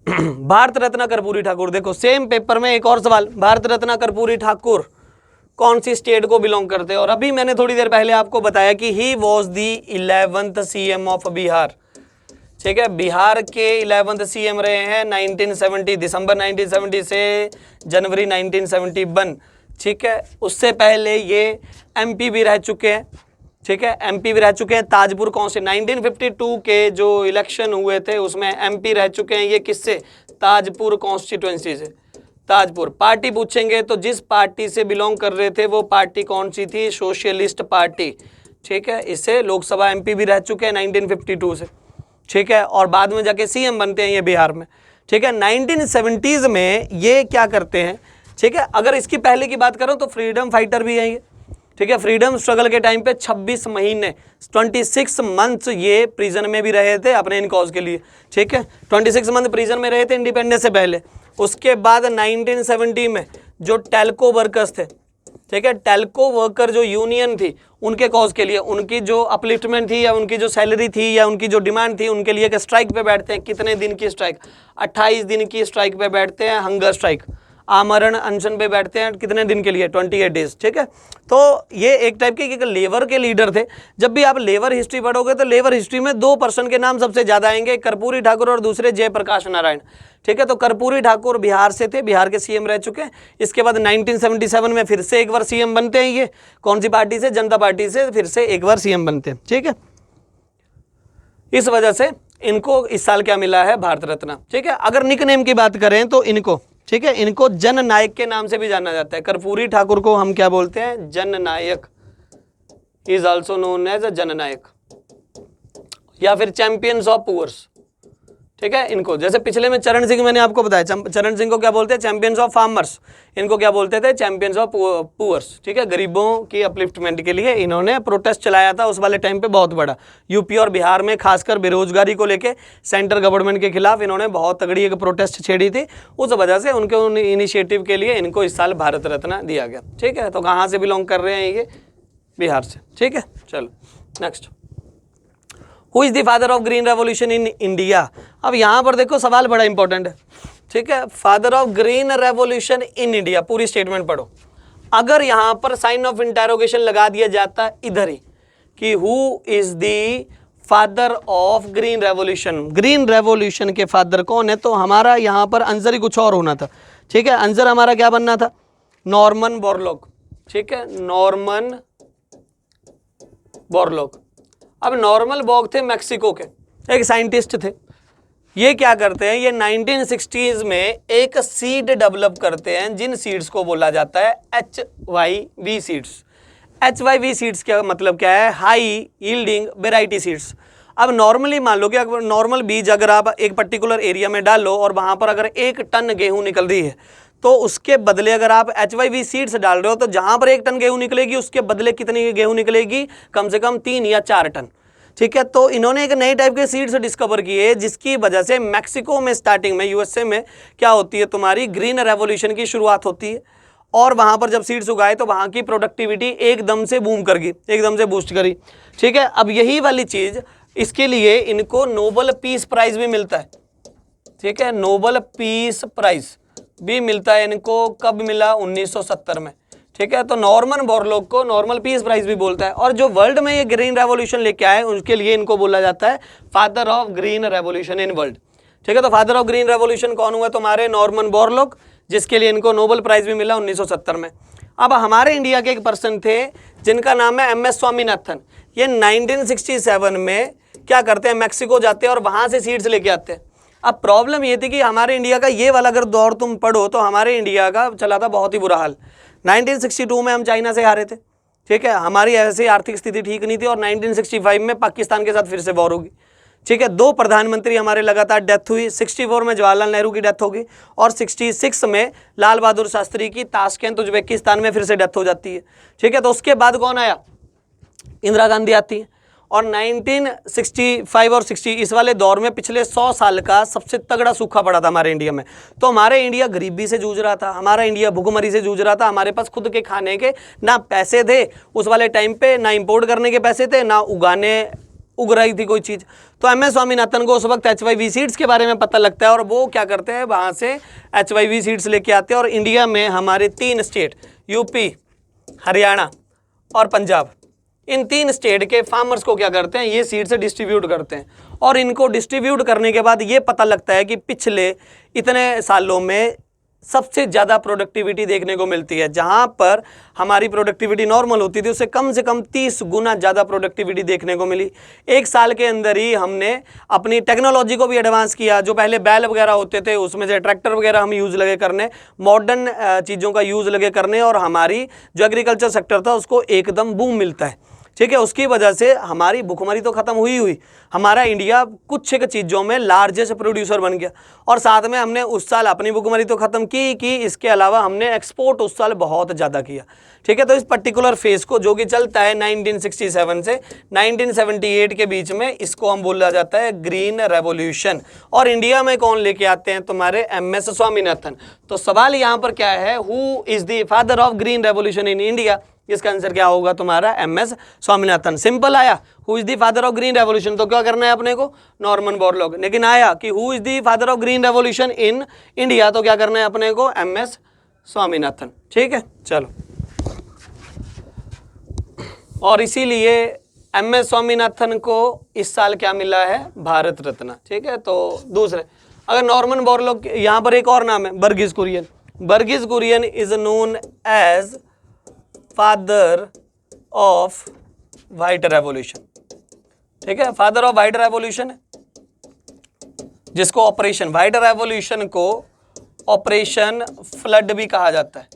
भारत रत्न कर्पूरी ठाकुर। देखो सेम पेपर में एक और सवाल, भारत रत्न कर्पूरी ठाकुर कौन सी स्टेट को बिलोंग करते हैं। और अभी मैंने थोड़ी देर पहले आपको बताया कि he was the 11th CM of Bihar. ठीक है, बिहार के 11th CM रहे हैं 1970, दिसंबर 1970 से जनवरी 1971। ठीक है, उससे पहले ये MP भी रह चुके हैं। ठीक है, MP भी रह चुके हैं। ताजपुर कौन से 1952 के जो इलेक्शन हुए थे उसमें MP रह चुके हैं ये किससे, ताजपुर कॉन्स्टिट्यूएंसी से। ताजपुर पार्टी पूछेंगे तो जिस पार्टी से बिलोंग कर रहे थे वो पार्टी कौन सी थी, सोशलिस्ट पार्टी। ठीक है, इससे लोकसभा MP भी रह चुके हैं 1952 से। ठीक है, और बाद में जाके CM बनते हैं ये बिहार में। ठीक है, 1970s में ये क्या करते हैं। ठीक है, अगर इसकी पहले की बात करूं तो फ्रीडम फाइटर भी है ये। ठीक है, फ्रीडम स्ट्रगल के टाइम पे 26 महीने 26 मंथ्स ये प्रिजन में भी रहे थे अपने इन कॉज के लिए। ठीक है, 26 मंथ प्रिजन में रहे थे इंडिपेंडेंस से पहले। उसके बाद 1970 में जो टेल्को वर्कर्स थे, ठीक है, टेल्को वर्कर जो यूनियन थी उनके कॉज के लिए, उनकी जो अपलिफ्टमेंट थी या उनकी जो सैलरी थी या उनकी जो डिमांड थी उनके लिए स्ट्राइक पे बैठते हैं। कितने दिन की स्ट्राइक, 28 दिन की स्ट्राइक पे बैठते हैं, हंगर स्ट्राइक, आमरण अनशन पे बैठते हैं। कितने दिन के लिए, 28 डेज। ठीक है, तो ये एक टाइप के लेबर के लीडर थे। जब भी आप लेबर हिस्ट्री पढ़ोगे तो लेबर हिस्ट्री में 2 पर्सन के नाम सबसे ज्यादा आएंगे, कर्पूरी ठाकुर और दूसरे जयप्रकाश नारायण। ठीक है, तो कर्पूरी ठाकुर बिहार से थे, बिहार के CM रह चुके हैं। इसके बाद 1977 में फिर से एक बार CM बनते हैं ये, कौन सी पार्टी से, जनता पार्टी से, फिर से एक बार CM बनते हैं। ठीक है, इस वजह से इनको इस साल क्या मिला है, भारत रत्न। ठीक है, अगर निकनेम की बात करें तो इनको, ठीक है, इनको जननायक के नाम से भी जाना जाता है। कर्पूरी ठाकुर को हम क्या बोलते हैं, जननायक, is also known as a जननायक या फिर चैंपियंस ऑफ पुअर्स। ठीक है, इनको जैसे पिछले में चरण सिंह मैंने आपको बताया, चरण सिंह को क्या बोलते हैं, चैंपियंस ऑफ फार्मर्स। इनको क्या बोलते थे, चैंपियंस ऑफ पुअर्स। ठीक है, गरीबों की अपलिफ्टमेंट के लिए इन्होंने प्रोटेस्ट चलाया था उस वाले टाइम पे बहुत बड़ा। यूपी और बिहार में खासकर बेरोजगारी को लेके सेंट्रल गवर्नमेंट के खिलाफ इन्होंने बहुत तगड़ी एक प्रोटेस्ट छेड़ी थी। उस वजह से उनके इनिशिएटिव के लिए इनको इस साल भारत रत्न दिया गया। ठीक है, तो कहाँ से बिलोंग कर रहे हैं ये, बिहार से। ठीक है, चलो next, who is the father of green revolution in India. अब यहाँ पर देखो सवाल बड़ा इंपॉर्टेंट है। ठीक है, father of green revolution in India, पूरी स्टेटमेंट पढ़ो। अगर यहाँ पर साइन ऑफ इंटेरोगेशन लगा दिया जाता इधर ही कि who is the father of green revolution, green revolution के फादर कौन है, तो हमारा यहाँ पर आंसर ही कुछ और होना था। ठीक है, आंसर हमारा क्या बनना था, नॉर्मन बोरलॉग। ठीक है, नॉर्मन बोरलॉग। अब नॉर्मन बोर्ग थे मैक्सिको के, एक साइंटिस्ट थे। ये क्या करते हैं, ये 1960s में एक सीड डेवलप करते हैं जिन सीड्स को बोला जाता है HYV सीड्स। HYV सीड्स का मतलब क्या है, हाई यील्डिंग वेराइटी सीड्स। अब नॉर्मली मान लो कि अगर नॉर्मल बीज अगर आप एक पर्टिकुलर एरिया में डालो और वहां पर अगर 1 टन गेहूं निकल रही है, तो उसके बदले अगर आप HYV सीड्स डाल रहे हो तो जहां पर 1 टन गेहूं निकलेगी उसके बदले कितनी गेहूं निकलेगी, कम से कम 3 या 4 टन। ठीक है, तो इन्होंने एक नई टाइप के सीड्स डिस्कवर किए जिसकी वजह से मैक्सिको में स्टार्टिंग में, यूएसए में क्या होती है, तुम्हारी ग्रीन रेवोल्यूशन की शुरुआत होती है। और वहां पर जब सीड्स उगाए तो वहां की प्रोडक्टिविटी एकदम से बूम कर गई, एकदम से बूस्ट करी। ठीक है, अब यही वाली चीज, इसके लिए इनको नोबेल पीस प्राइज भी मिलता है। ठीक है, नोबेल पीस प्राइज भी मिलता है इनको, कब मिला, 1970 में। ठीक है, तो नॉर्मन बोरलॉग को नॉर्मल पीस प्राइज भी बोलता है। और जो वर्ल्ड में ये ग्रीन रेवोल्यूशन लेके आए उनके लिए इनको बोला जाता है father of green revolution in world. ठीक है, तो फादर ऑफ ग्रीन रेवोल्यूशन कौन हुआ, तुम्हारे नॉर्मन बोरलॉग, जिसके लिए इनको नोबेल प्राइज भी मिला 1970 में। अब हमारे इंडिया के एक पर्सन थे जिनका नाम है MS स्वामीनाथन। ये 1967 में क्या करते हैं, मैक्सिको जाते हैं और वहां से सीड्स लेके आते हैं। अब प्रॉब्लम ये थी कि हमारे इंडिया का ये वाला अगर दौर तुम पढ़ो तो हमारे इंडिया का चला था बहुत ही बुरा हाल। 1962 में हम चाइना से हारे थे। ठीक है, हमारी ऐसी आर्थिक स्थिति ठीक नहीं थी और 1965 में पाकिस्तान के साथ फिर से वॉर होगी। ठीक है, 2 प्रधानमंत्री हमारे लगातार डेथ हुई। 64 में जवाहरलाल नेहरू की डेथ होगी और 66 में लाल बहादुर शास्त्री की ताशकेंत उज्बेकिस्तान में फिर से डेथ हो जाती है। ठीक है, तो उसके बाद कौन आया, इंदिरा गांधी आती है। और 1965 और 60 इस वाले दौर में पिछले 100 साल का सबसे तगड़ा सूखा पड़ा था हमारे इंडिया में। तो हमारे इंडिया गरीबी से जूझ रहा था, हमारा इंडिया भुखमरी से जूझ रहा था। हमारे पास खुद के खाने के ना पैसे थे उस वाले टाइम पे, ना इंपोर्ट करने के पैसे थे, ना उग रही थी कोई चीज़। तो MS स्वामीनाथन को उस वक्त HYV सीड्स के बारे में पता लगता है और वो क्या करते हैं, वहाँ से HYV सीड्स लेके आते हैं और इंडिया में हमारे 3 स्टेट, यूपी, हरियाणा और पंजाब, इन 3 स्टेट के फार्मर्स को क्या करते हैं, ये सीड्स डिस्ट्रीब्यूट करते हैं। और इनको डिस्ट्रीब्यूट करने के बाद ये पता लगता है कि पिछले इतने सालों में सबसे ज़्यादा प्रोडक्टिविटी देखने को मिलती है। जहाँ पर हमारी प्रोडक्टिविटी नॉर्मल होती थी उससे कम से कम 30 गुना ज़्यादा प्रोडक्टिविटी देखने को मिली। 1 साल के अंदर ही हमने अपनी टेक्नोलॉजी को भी एडवांस किया। जो पहले बैल वगैरह होते थे उसमें से ट्रैक्टर वगैरह हम यूज़ लगे करने, मॉडर्न चीज़ों का यूज़ लगे करने, और हमारी जो एग्रीकल्चर सेक्टर था उसको एकदम बूम मिलता है। ठीक है, उसकी वजह से हमारी भुखमरी तो खत्म हुई, हमारा इंडिया कुछ एक चीज़ों में लार्जेस्ट प्रोड्यूसर बन गया। और साथ में हमने उस साल अपनी भुखमरी तो खत्म की इसके अलावा हमने एक्सपोर्ट उस साल बहुत ज़्यादा किया। ठीक है, तो इस पर्टिकुलर फेज को जो कि चलता है 1967 से 1978 के बीच में, इसको हम बोला जाता है ग्रीन रेवोल्यूशन। और इंडिया में कौन लेके आते हैं, तुम्हारे MS स्वामीनाथन। तो सवाल यहाँ पर क्या है, who is the father of green revolution in India. इसका आंसर क्या होगा तुम्हारा, MS स्वामीनाथन। सिंपल आया, who is the father of green revolution, तो क्या करना है अपने को, नॉर्मन बोरलॉग। लेकिन आया कि who is the father of green revolution in India, तो क्या करना है अपने को, MS स्वामीनाथन। ठीक है, चलो। और इसीलिए MS स्वामीनाथन को इस साल क्या मिला है, भारत रत्न। ठीक है, तो दूसरे अगर नॉर्मन बोरलॉग, यहाँ पर एक और नाम है Verghese Kurien. Verghese Kurien is known as father of white revolution. ठीक है, फादर ऑफ व्हाइट रेवोल्यूशन, जिसको ऑपरेशन व्हाइट रेवोल्यूशन को ऑपरेशन फ्लड भी कहा जाता है,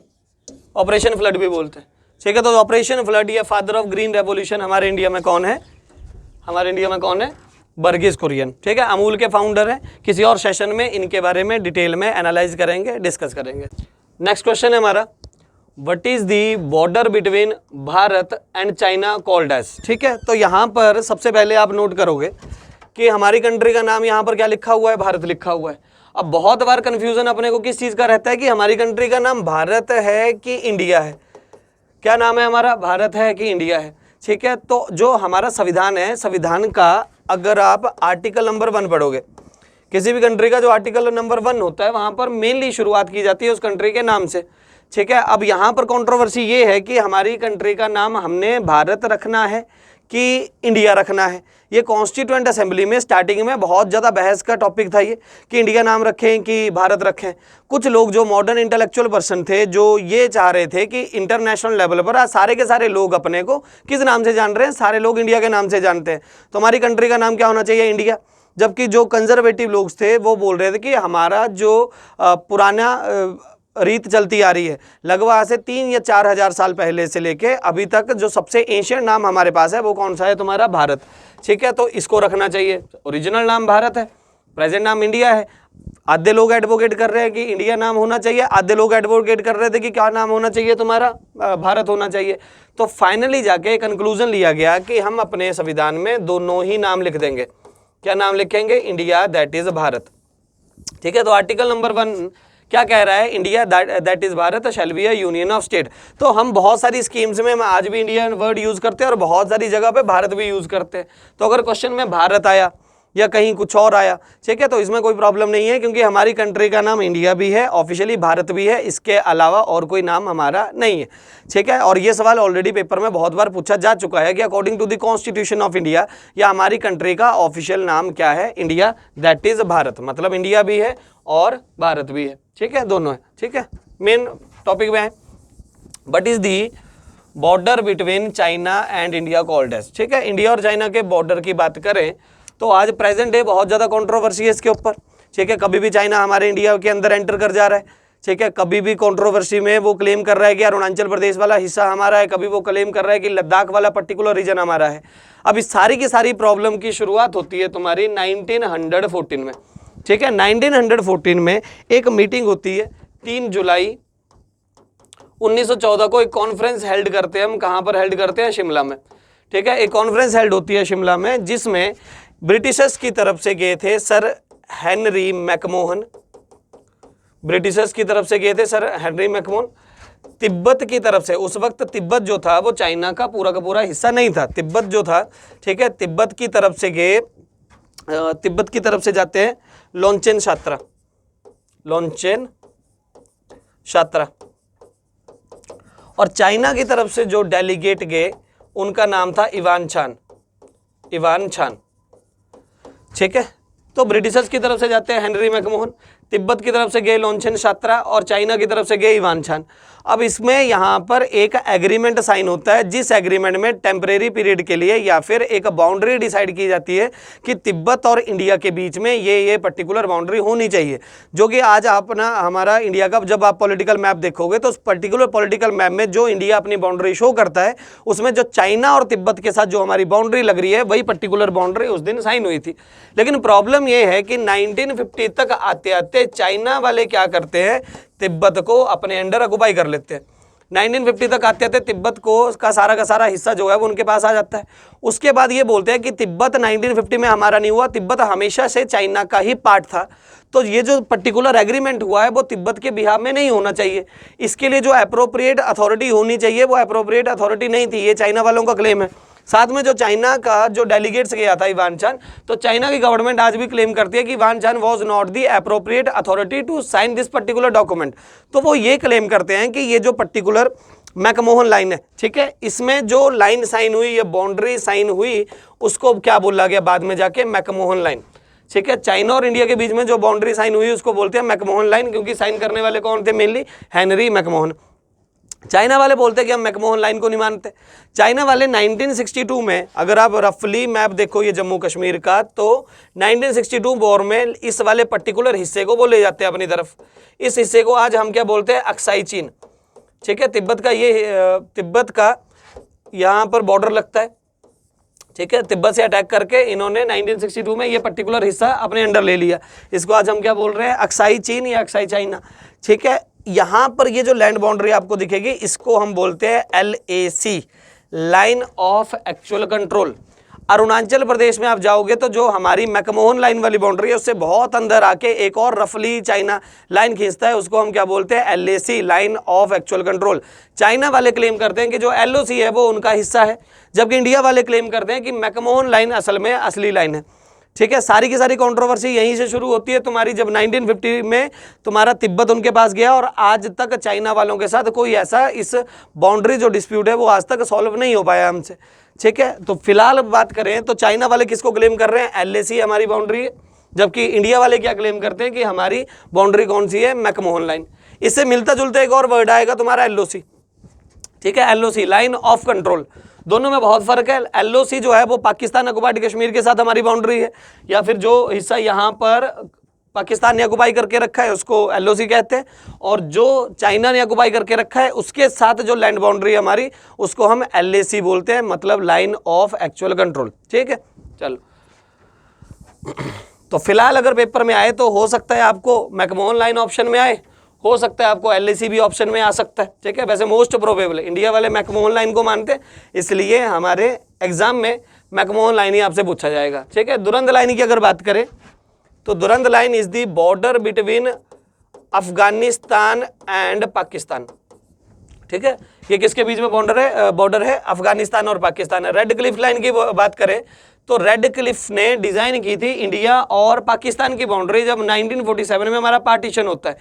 ऑपरेशन फ्लड भी बोलते हैं। ठीक है, तो ऑपरेशन फ्लड या फादर ऑफ ग्रीन रेवोल्यूशन हमारे इंडिया में कौन है, हमारे इंडिया में कौन है, बर्गिस कुरियन। ठीक है, अमूल के फाउंडर हैं। किसी और सेशन में इनके बारे में डिटेल में एनालाइज करेंगे, डिस्कस करेंगे। नेक्स्ट क्वेश्चन है हमारा, what is the border between Bharat and China called as. ठीक है, तो यहाँ पर सबसे पहले आप नोट करोगे कि हमारी कंट्री का नाम यहाँ पर क्या लिखा हुआ है, भारत लिखा हुआ है। अब बहुत बार कंफ्यूजन अपने को किस चीज़ का रहता है कि हमारी कंट्री का नाम भारत है कि इंडिया है। क्या नाम है हमारा, भारत है कि इंडिया है। ठीक है, तो जो हमारा संविधान है, संविधान का अगर आप आर्टिकल नंबर 1 पढ़ोगे, किसी भी कंट्री का जो आर्टिकल नंबर 1 होता है वहाँ पर मेनली शुरुआत की जाती है उस कंट्री के नाम से। ठीक है, अब यहाँ पर कंट्रोवर्सी ये है कि हमारी कंट्री का नाम हमने भारत रखना है कि इंडिया रखना है। ये कॉन्स्टिट्यूएंट असेंबली में स्टार्टिंग में बहुत ज़्यादा बहस का टॉपिक था ये, कि इंडिया नाम रखें कि भारत रखें। कुछ लोग जो मॉडर्न इंटेलेक्चुअल पर्सन थे जो ये चाह रहे थे कि इंटरनेशनल लेवल पर आज सारे के सारे लोग अपने को किस नाम से जान रहे हैं, सारे लोग इंडिया के नाम से जानते हैं, तो हमारी कंट्री का नाम क्या होना चाहिए, इंडिया। जबकि जो कंजर्वेटिव लोग थे वो बोल रहे थे कि हमारा जो पुराना रीत चलती आ रही है लगभग आज से 3 या 4 हज़ार साल पहले से लेके अभी तक, जो सबसे एंशिएंट नाम हमारे पास है वो कौन सा है, तुम्हारा भारत। ठीक है, तो इसको रखना चाहिए। ओरिजिनल नाम भारत है, प्रेजेंट नाम इंडिया है। आधे लोग एडवोकेट कर रहे हैं कि इंडिया नाम होना चाहिए, आधे लोग एडवोकेट कर रहे थे कि क्या नाम होना चाहिए, तुम्हारा भारत होना चाहिए। तो फाइनली जाके कंक्लूजन लिया गया कि हम अपने संविधान में दोनों ही नाम लिख देंगे। क्या नाम लिखेंगे, इंडिया दैट इज भारत। ठीक है, तो आर्टिकल नंबर 1 क्या कह रहा है, India that is Bharat shall be a union of state. तो हम बहुत सारी स्कीम्स में हम आज भी इंडियन वर्ड यूज करते हैं और बहुत सारी जगह पे भारत भी यूज करते हैं। तो अगर क्वेश्चन में भारत आया या कहीं कुछ और आया, ठीक है, तो इसमें कोई प्रॉब्लम नहीं है, क्योंकि हमारी कंट्री का नाम इंडिया भी है, ऑफिशियली भारत भी है, इसके अलावा और कोई नाम हमारा नहीं है। ठीक है, और ये सवाल ऑलरेडी पेपर में बहुत बार पूछा जा चुका है कि according to the constitution of India या हमारी कंट्री का ऑफिशियल नाम क्या है, इंडिया दैट इज भारत। मतलब इंडिया भी है और भारत भी है। ठीक है, दोनों है। ठीक है, मेन टॉपिक में है, but is the border between China and India called as. ठीक है, इंडिया और चाइना के बॉर्डर की बात करें तो आज प्रेजेंट डे बहुत ज़्यादा कंट्रोवर्सी है इसके ऊपर। ठीक है, कभी भी चाइना हमारे इंडिया के अंदर एंटर कर जा रहा है। ठीक है, कभी भी कंट्रोवर्सी में वो क्लेम कर रहा है कि अरुणाचल प्रदेश वाला हिस्सा हमारा है, कभी वो क्लेम कर रहा है कि लद्दाख वाला पर्टिकुलर रीजन हमारा है। अब इस सारी की सारी प्रॉब्लम की शुरुआत होती है तुम्हारी 1914 में। ठीक है, 1914 में एक मीटिंग होती है, 3 जुलाई 1914 को एक कॉन्फ्रेंस हेल्ड करते हैं हम। कहाँ पर हेल्ड करते हैं, शिमला में। ठीक है, एक कॉन्फ्रेंस हेल्ड होती है शिमला में, जिसमें ब्रिटिशर्स की तरफ से गए थे सर हेनरी मैकमोहन। ब्रिटिशर्स की तरफ से गए थे सर हेनरी मैकमोहन। तिब्बत की तरफ से, उस वक्त तिब्बत जो था वो चाइना का पूरा हिस्सा नहीं था, तिब्बत जो था। ठीक है, तिब्बत की तरफ से गए, तिब्बत की तरफ से जाते हैं लोनचेन शात्रा, लोनचेन शात्रा। और चाइना की तरफ से जो डेलीगेट गए उनका नाम था इवान छान, इवान छान। ठीक है, तो ब्रिटिशर्स की तरफ से जाते हैं हेनरी मैकमोहन, तिब्बत की तरफ से गए लोनचेन शात्रा और चाइना की तरफ से गए इवान छान। अब इसमें यहाँ पर एक एग्रीमेंट साइन होता है, जिस एग्रीमेंट में टेम्परेरी पीरियड के लिए या फिर एक बाउंड्री डिसाइड की जाती है कि तिब्बत और इंडिया के बीच में ये पर्टिकुलर बाउंड्री होनी चाहिए। जो कि आज अपना हमारा इंडिया का जब आप पॉलिटिकल मैप देखोगे तो उस पर्टिकुलर पॉलिटिकल मैप में जो इंडिया अपनी बाउंड्री शो करता है उसमें जो चाइना और तिब्बत के साथ जो हमारी बाउंड्री लग रही है वही पर्टिकुलर बाउंड्री उस दिन साइन हुई थी। लेकिन प्रॉब्लम ये है कि 1950 तक आते आते चाइना वाले क्या करते हैं, तिब्बत को अपने अंडर ऑक्युपाई कर लेते हैं। 1950 तक आते आते तिब्बत को का सारा हिस्सा जो है वो उनके पास आ जाता है। उसके बाद ये बोलते हैं कि तिब्बत 1950 में हमारा नहीं हुआ, तिब्बत हमेशा से चाइना का ही पार्ट था। तो ये जो पर्टिकुलर एग्रीमेंट हुआ है वो तिब्बत के बिहाफ में नहीं होना चाहिए। इसके लिए जो अप्रोप्रिएट अथॉरिटी होनी चाहिए वो अप्रोप्रिएट अथॉरिटी नहीं थी, ये चाइना वालों का क्लेम है। साथ में जो चाइना का जो डेलीगेट्स गया था इवान छान, तो चाइना की गवर्नमेंट आज भी क्लेम करती है कि Ivan Chen was not the appropriate authority to sign this particular document. तो वो ये क्लेम करते हैं कि ये जो पर्टिकुलर मैकमोहन लाइन है, ठीक है, इसमें जो लाइन साइन हुई, ये बाउंड्री साइन हुई, उसको क्या बोला गया बाद में जाके, मैकमोहन लाइन। ठीक है, चाइना और इंडिया के बीच में जो बाउंड्री साइन हुई उसको बोलते हैं मैकमोहन लाइन, क्योंकि साइन करने वाले कौन थे, मेनली हेनरी मैकमोहन। चाइना वाले बोलते हैं कि हम मैकमोहन लाइन को नहीं मानते। चाइना वाले 1962 में, अगर आप रफली मैप देखो ये जम्मू कश्मीर का, तो 1962 वॉर में इस वाले पर्टिकुलर हिस्से को वो ले जाते हैं अपनी तरफ। इस हिस्से को आज हम क्या बोलते हैं, अक्साई चीन। ठीक है, तिब्बत का ये तिब्बत का यहाँ पर बॉर्डर लगता है। ठीक है, तिब्बत से अटैक करके इन्होंने 1962 में ये पर्टिकुलर हिस्सा अपने अंडर ले लिया। इसको आज हम क्या बोल रहे हैं, अक्साई चीन या अक्साई चाइना। ठीक है, यहाँ पर ये जो लैंड बाउंड्री आपको दिखेगी इसको हम बोलते हैं LAC, line of actual control. Arunachal Pradesh में आप जाओगे तो जो हमारी मैकमोहन लाइन वाली बाउंड्री है उससे बहुत अंदर आके एक और रफली चाइना लाइन खींचता है, उसको हम क्या बोलते हैं, LAC, line of actual control. China वाले क्लेम करते हैं कि जो LOC है वो उनका हिस्सा है, जबकि इंडिया वाले क्लेम करते हैं कि मैकमोहन लाइन असल में असली लाइन है। ठीक है, सारी की सारी कंट्रोवर्सी यहीं से शुरू होती है तुम्हारी, जब 1950 में तुम्हारा तिब्बत उनके पास गया और आज तक चाइना वालों के साथ कोई ऐसा इस बाउंड्री जो डिस्प्यूट है वो आज तक सॉल्व नहीं हो पाया हमसे। ठीक है। तो फिलहाल बात करें तो चाइना वाले किसको क्लेम कर रहे हैं, LAC हमारी बाउंड्री है, जबकि इंडिया वाले क्या क्लेम करते हैं कि हमारी बाउंड्री कौन सी है, मैकमोहन लाइन। इससे मिलता जुलता एक और वर्ड आएगा तुम्हारा LOC, ठीक है, LOC लाइन ऑफ कंट्रोल। दोनों में बहुत फर्क है। LOC जो है वो पाकिस्तान ऑक्युपाइड कश्मीर के साथ हमारी बाउंड्री है, या फिर जो हिस्सा यहाँ पर पाकिस्तान ने ऑक्युपाई करके रखा है उसको LOC कहते हैं, और जो चाइना ने ऑक्युपाई करके रखा है उसके साथ जो लैंड बाउंड्री है हमारी उसको हम LAC बोलते हैं, मतलब लाइन ऑफ एक्चुअल कंट्रोल, ठीक है। चलो, तो फिलहाल अगर पेपर में आए तो हो सकता है आपको मैकमोहन लाइन ऑप्शन में आए, हो सकता है आपको LAC भी ऑप्शन में आ सकता है, ठीक है। वैसे मोस्ट प्रोबेबल है इंडिया वाले मैकमोहन लाइन को मानते हैं, इसलिए हमारे एग्जाम में मैकमोहन लाइन ही आपसे पूछा जाएगा, ठीक है। दुरंत लाइन की अगर बात करें तो Durand line is the border between Afghanistan and Pakistan, ठीक है। ये किसके बीच में बॉर्डर है अफगानिस्तान और पाकिस्तान है। रेड क्लिफ लाइन की बात करें तो रेड क्लिफ ने डिजाइन की थी इंडिया और पाकिस्तान की बाउंड्री जब 1947 में हमारा पार्टीशन होता है,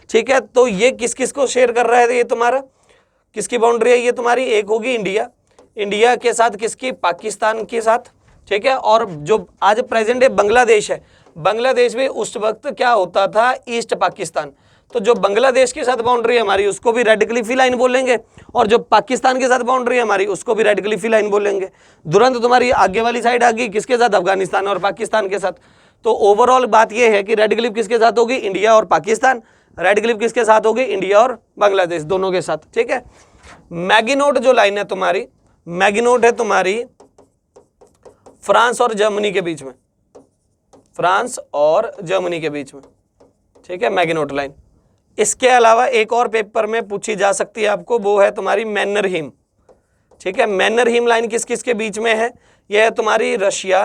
ठीक है। तो ये किस किस को शेयर कर रहा है, ये तुम्हारा किसकी बाउंड्री है, ये तुम्हारी एक होगी इंडिया के साथ, किसकी, पाकिस्तान के साथ, ठीक है। और जो आज प्रेजेंट डे बांग्लादेश है, बांग्लादेश में उस वक्त क्या होता था, ईस्ट पाकिस्तान। तो जो बांग्लादेश के साथ बाउंड्री है हमारी उसको भी रेड क्लिफी लाइन बोलेंगे, और जो पाकिस्तान के साथ बाउंड्री है हमारी उसको भी रेड क्लिफी लाइन बोलेंगे। दुरंत तुम्हारी आगे वाली साइड आ गई किसके साथ, अफगानिस्तान और पाकिस्तान के साथ। तो ओवरऑल बात यह है कि रेड क्लिफ किसके साथ होगी, इंडिया और पाकिस्तान। रेड क्लिफ किसके साथ होगी, इंडिया और बांग्लादेश दोनों के साथ, ठीक है। मैगिनोट जो लाइन है तुम्हारी, मैगिनोट है तुम्हारी फ्रांस और जर्मनी के बीच में, फ्रांस और जर्मनी के बीच में, ठीक है, मैगिनोट लाइन। इसके अलावा एक और पेपर में पूछी जा सकती है आपको, वो है तुम्हारी मैनरहीम, ठीक है। मैनरहीम लाइन किस किस के बीच में है, यह है तुम्हारी रशिया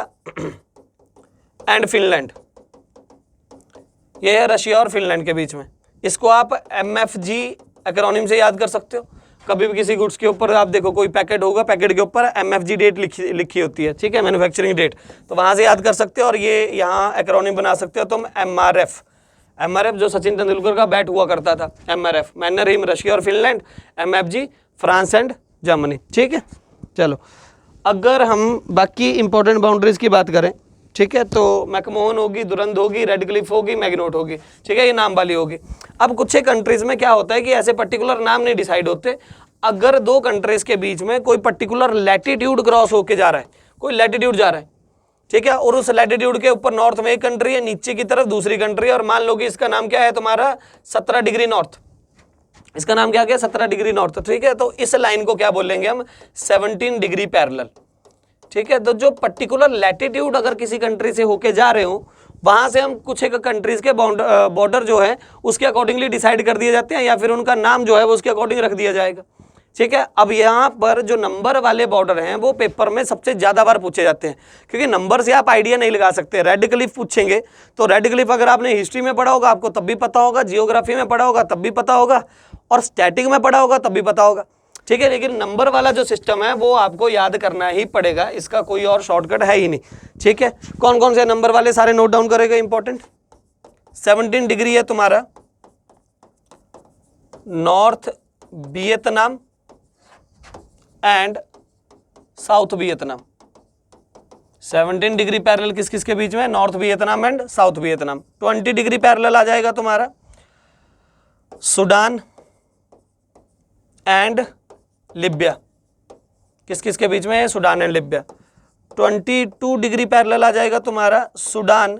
एंड फिनलैंड, यह है रशिया और फिनलैंड के बीच में। इसको आप MFG एक्रोनिम से याद कर सकते हो। कभी भी किसी गुड्स के ऊपर आप देखो कोई पैकेट होगा, पैकेट के ऊपर MFG डेट लिखी होती है, ठीक है, मैन्युफैक्चरिंग डेट, तो वहां से याद कर सकते हो। और ये यहाँ एक्रोनिम बना सकते हो तुम MRF जो सचिन तेंदुलकर का बैट हुआ करता था, MRF, मैनरहीम रशिया और Finland, MFG France and Germany, ठीक है। चलो, अगर हम बाकी इंपॉर्टेंट बाउंड्रीज की बात करें, ठीक है, तो मैकमोहन होगी, दुरंत होगी, रेड क्लिफ होगी, मैगिनोट होगी, ठीक है, ये नाम वाली होगी। अब कुछ एक कंट्रीज में क्या होता है कि ऐसे पर्टिकुलर नाम नहीं डिसाइड होते। अगर दो कंट्रीज के बीच में कोई पर्टिकुलर लैटिट्यूड क्रॉस होके जा रहा है, कोई लैटिट्यूड जा रहा है, ठीक है, और उस लैटिट्यूड के ऊपर नॉर्थ में एक कंट्री है, नीचे की तरफ दूसरी कंट्री है, और मान लो कि इसका नाम क्या है तुम्हारा 17 डिग्री नॉर्थ, इसका नाम क्या 17 डिग्री नॉर्थ, ठीक है। तो इस लाइन को क्या बोलेंगे हम, 17 डिग्री पैरेलल, ठीक है। तो जो पर्टिकुलर लैटिट्यूड अगर किसी कंट्री से होके जा रहे हो, वहां से हम कुछ एक कंट्रीज के बॉर्डर जो है उसके अकॉर्डिंगली डिसाइड कर दिए जाते हैं, या फिर उनका नाम जो है वो उसके अकॉर्डिंग रख दिया जाएगा, ठीक है। अब यहाँ पर जो नंबर वाले बॉर्डर हैं वो पेपर में सबसे ज्यादा बार पूछे जाते हैं, क्योंकि नंबर से आप आइडिया नहीं लगा सकते। रेड क्लिफ पूछेंगे तो रेड क्लिफ अगर आपने हिस्ट्री में पढ़ा होगा आपको तब भी पता होगा, जियोग्राफी में पढ़ा होगा तब भी पता होगा, और स्टैटिक में पढ़ा होगा तब भी पता होगा, ठीक है। लेकिन नंबर वाला जो सिस्टम है वो आपको याद करना ही पड़ेगा, इसका कोई और शॉर्टकट है ही नहीं, ठीक है। कौन कौन से नंबर वाले सारे नोट डाउन करेगा, इंपॉर्टेंट। 17 डिग्री है तुम्हारा north Vietnam and south Vietnam. 17 degree parallel किस किस के बीच में, north Vietnam and south Vietnam. 20 degree parallel आ जाएगा तुम्हारा सूडान एंड लिबिया, किस किस के बीच में है, Sudan and Libya. 22 degree parallel आ जाएगा तुम्हारा सूडान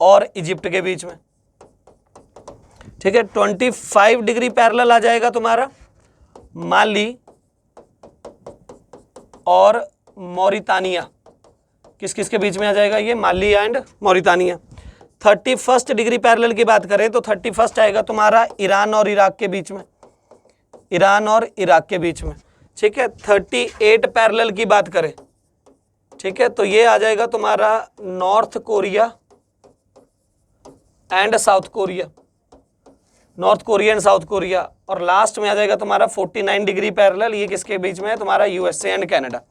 और इजिप्ट के बीच में, ठीक है। 25 डिग्री पैरेलल आ जाएगा तुम्हारा माली और मौरितानिया, किस किस के बीच में आ जाएगा ये, माली एंड मौरितानिया। 31 डिग्री पैरेलल की बात करें तो 31 आएगा तुम्हारा ईरान और इराक के बीच में, ईरान और इराक के बीच में, ठीक है। 38 पैरेलल की बात करें, ठीक है, तो ये आ जाएगा तुम्हारा north Korea and south Korea, north Korea and south Korea. और लास्ट में आ जाएगा तुम्हारा 49 डिग्री पैरेलल, ये किसके बीच में है तुम्हारा, USA एंड कनाडा,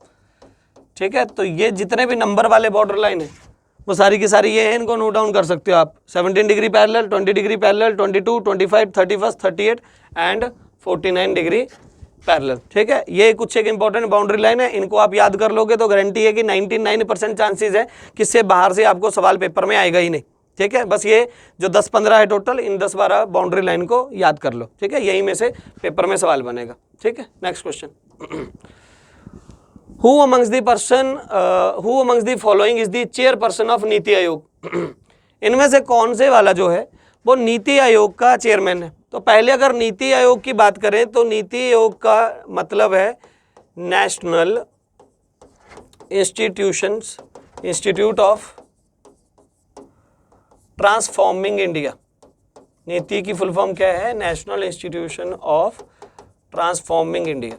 ठीक है। तो ये जितने भी नंबर वाले बॉर्डर लाइन है वो सारी की सारी ये है, इनको नोट डाउन कर सकते हो आप। 17 degree parallel, 20 degree parallel, 22, 25, 31, 38 and 49 degree parallel. ठीक है, ये कुछ एक इंपॉर्टेंट बाउंड्री लाइन है, इनको आप याद कर लोगे तो गारंटी है कि 99% चांसेस है कि इससे बाहर से आपको सवाल पेपर में आएगा ही नहीं। ठीक है, बस ये जो 10-15 है टोटल, इन 10-12 बाउंड्री लाइन को याद कर लो। ठीक है, यही में से पेपर में सवाल बनेगा। ठीक है, next question, Who amongst the following is the chairperson of NITI Aayog? इनमें से कौन से वाला जो है वो नीति आयोग का चेयरमैन है? तो पहले अगर नीति आयोग की बात करें तो नीति आयोग का मतलब है national institute of transforming India. नीति की फुल फॉर्म क्या है? National institution of transforming India.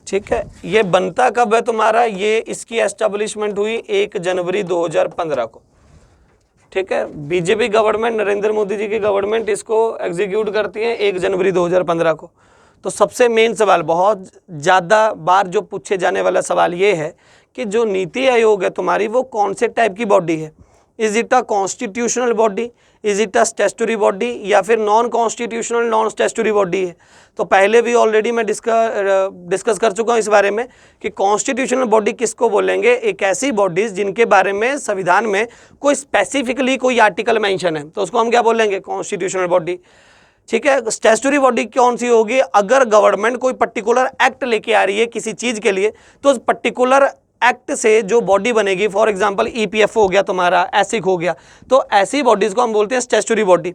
ठीक है, ये बनता कब है तुम्हारा? ये इसकी एस्टेब्लिशमेंट हुई 1 जनवरी 2015 को। ठीक है, बीजेपी गवर्नमेंट, नरेंद्र मोदी जी की गवर्नमेंट इसको एग्जीक्यूट करती है 1 जनवरी 2015 को। तो सबसे मेन सवाल, बहुत ज़्यादा बार जो पूछे जाने वाला सवाल ये है कि जो नीति आयोग है तुम्हारी वो कौन से टाइप की बॉडी है? Is it a constitutional body, is it a statutory body, या फिर non constitutional non statutory body है? तो पहले भी ऑलरेडी मैं डिस्कस कर चुका हूँ इस बारे में कि कॉन्स्टिट्यूशनल बॉडी किसको बोलेंगे? एक ऐसी बॉडीज जिनके बारे में संविधान में कोई स्पेसिफिकली कोई आर्टिकल मेंशन है, तो उसको हम क्या बोलेंगे? Constitutional body. ठीक है, स्टैट्यूटरी बॉडी कौन सी होगी? अगर गवर्नमेंट कोई पर्टिकुलर एक्ट लेके आ रही है किसी चीज के लिए, तो उस पर्टिकुलर एक्ट से जो बॉडी बनेगी, फॉर एग्जांपल ईपीएफओ हो गया तुम्हारा, एसिक हो गया, तो ऐसी बॉडीज को हम बोलते हैं स्टैट्यूटरी बॉडी।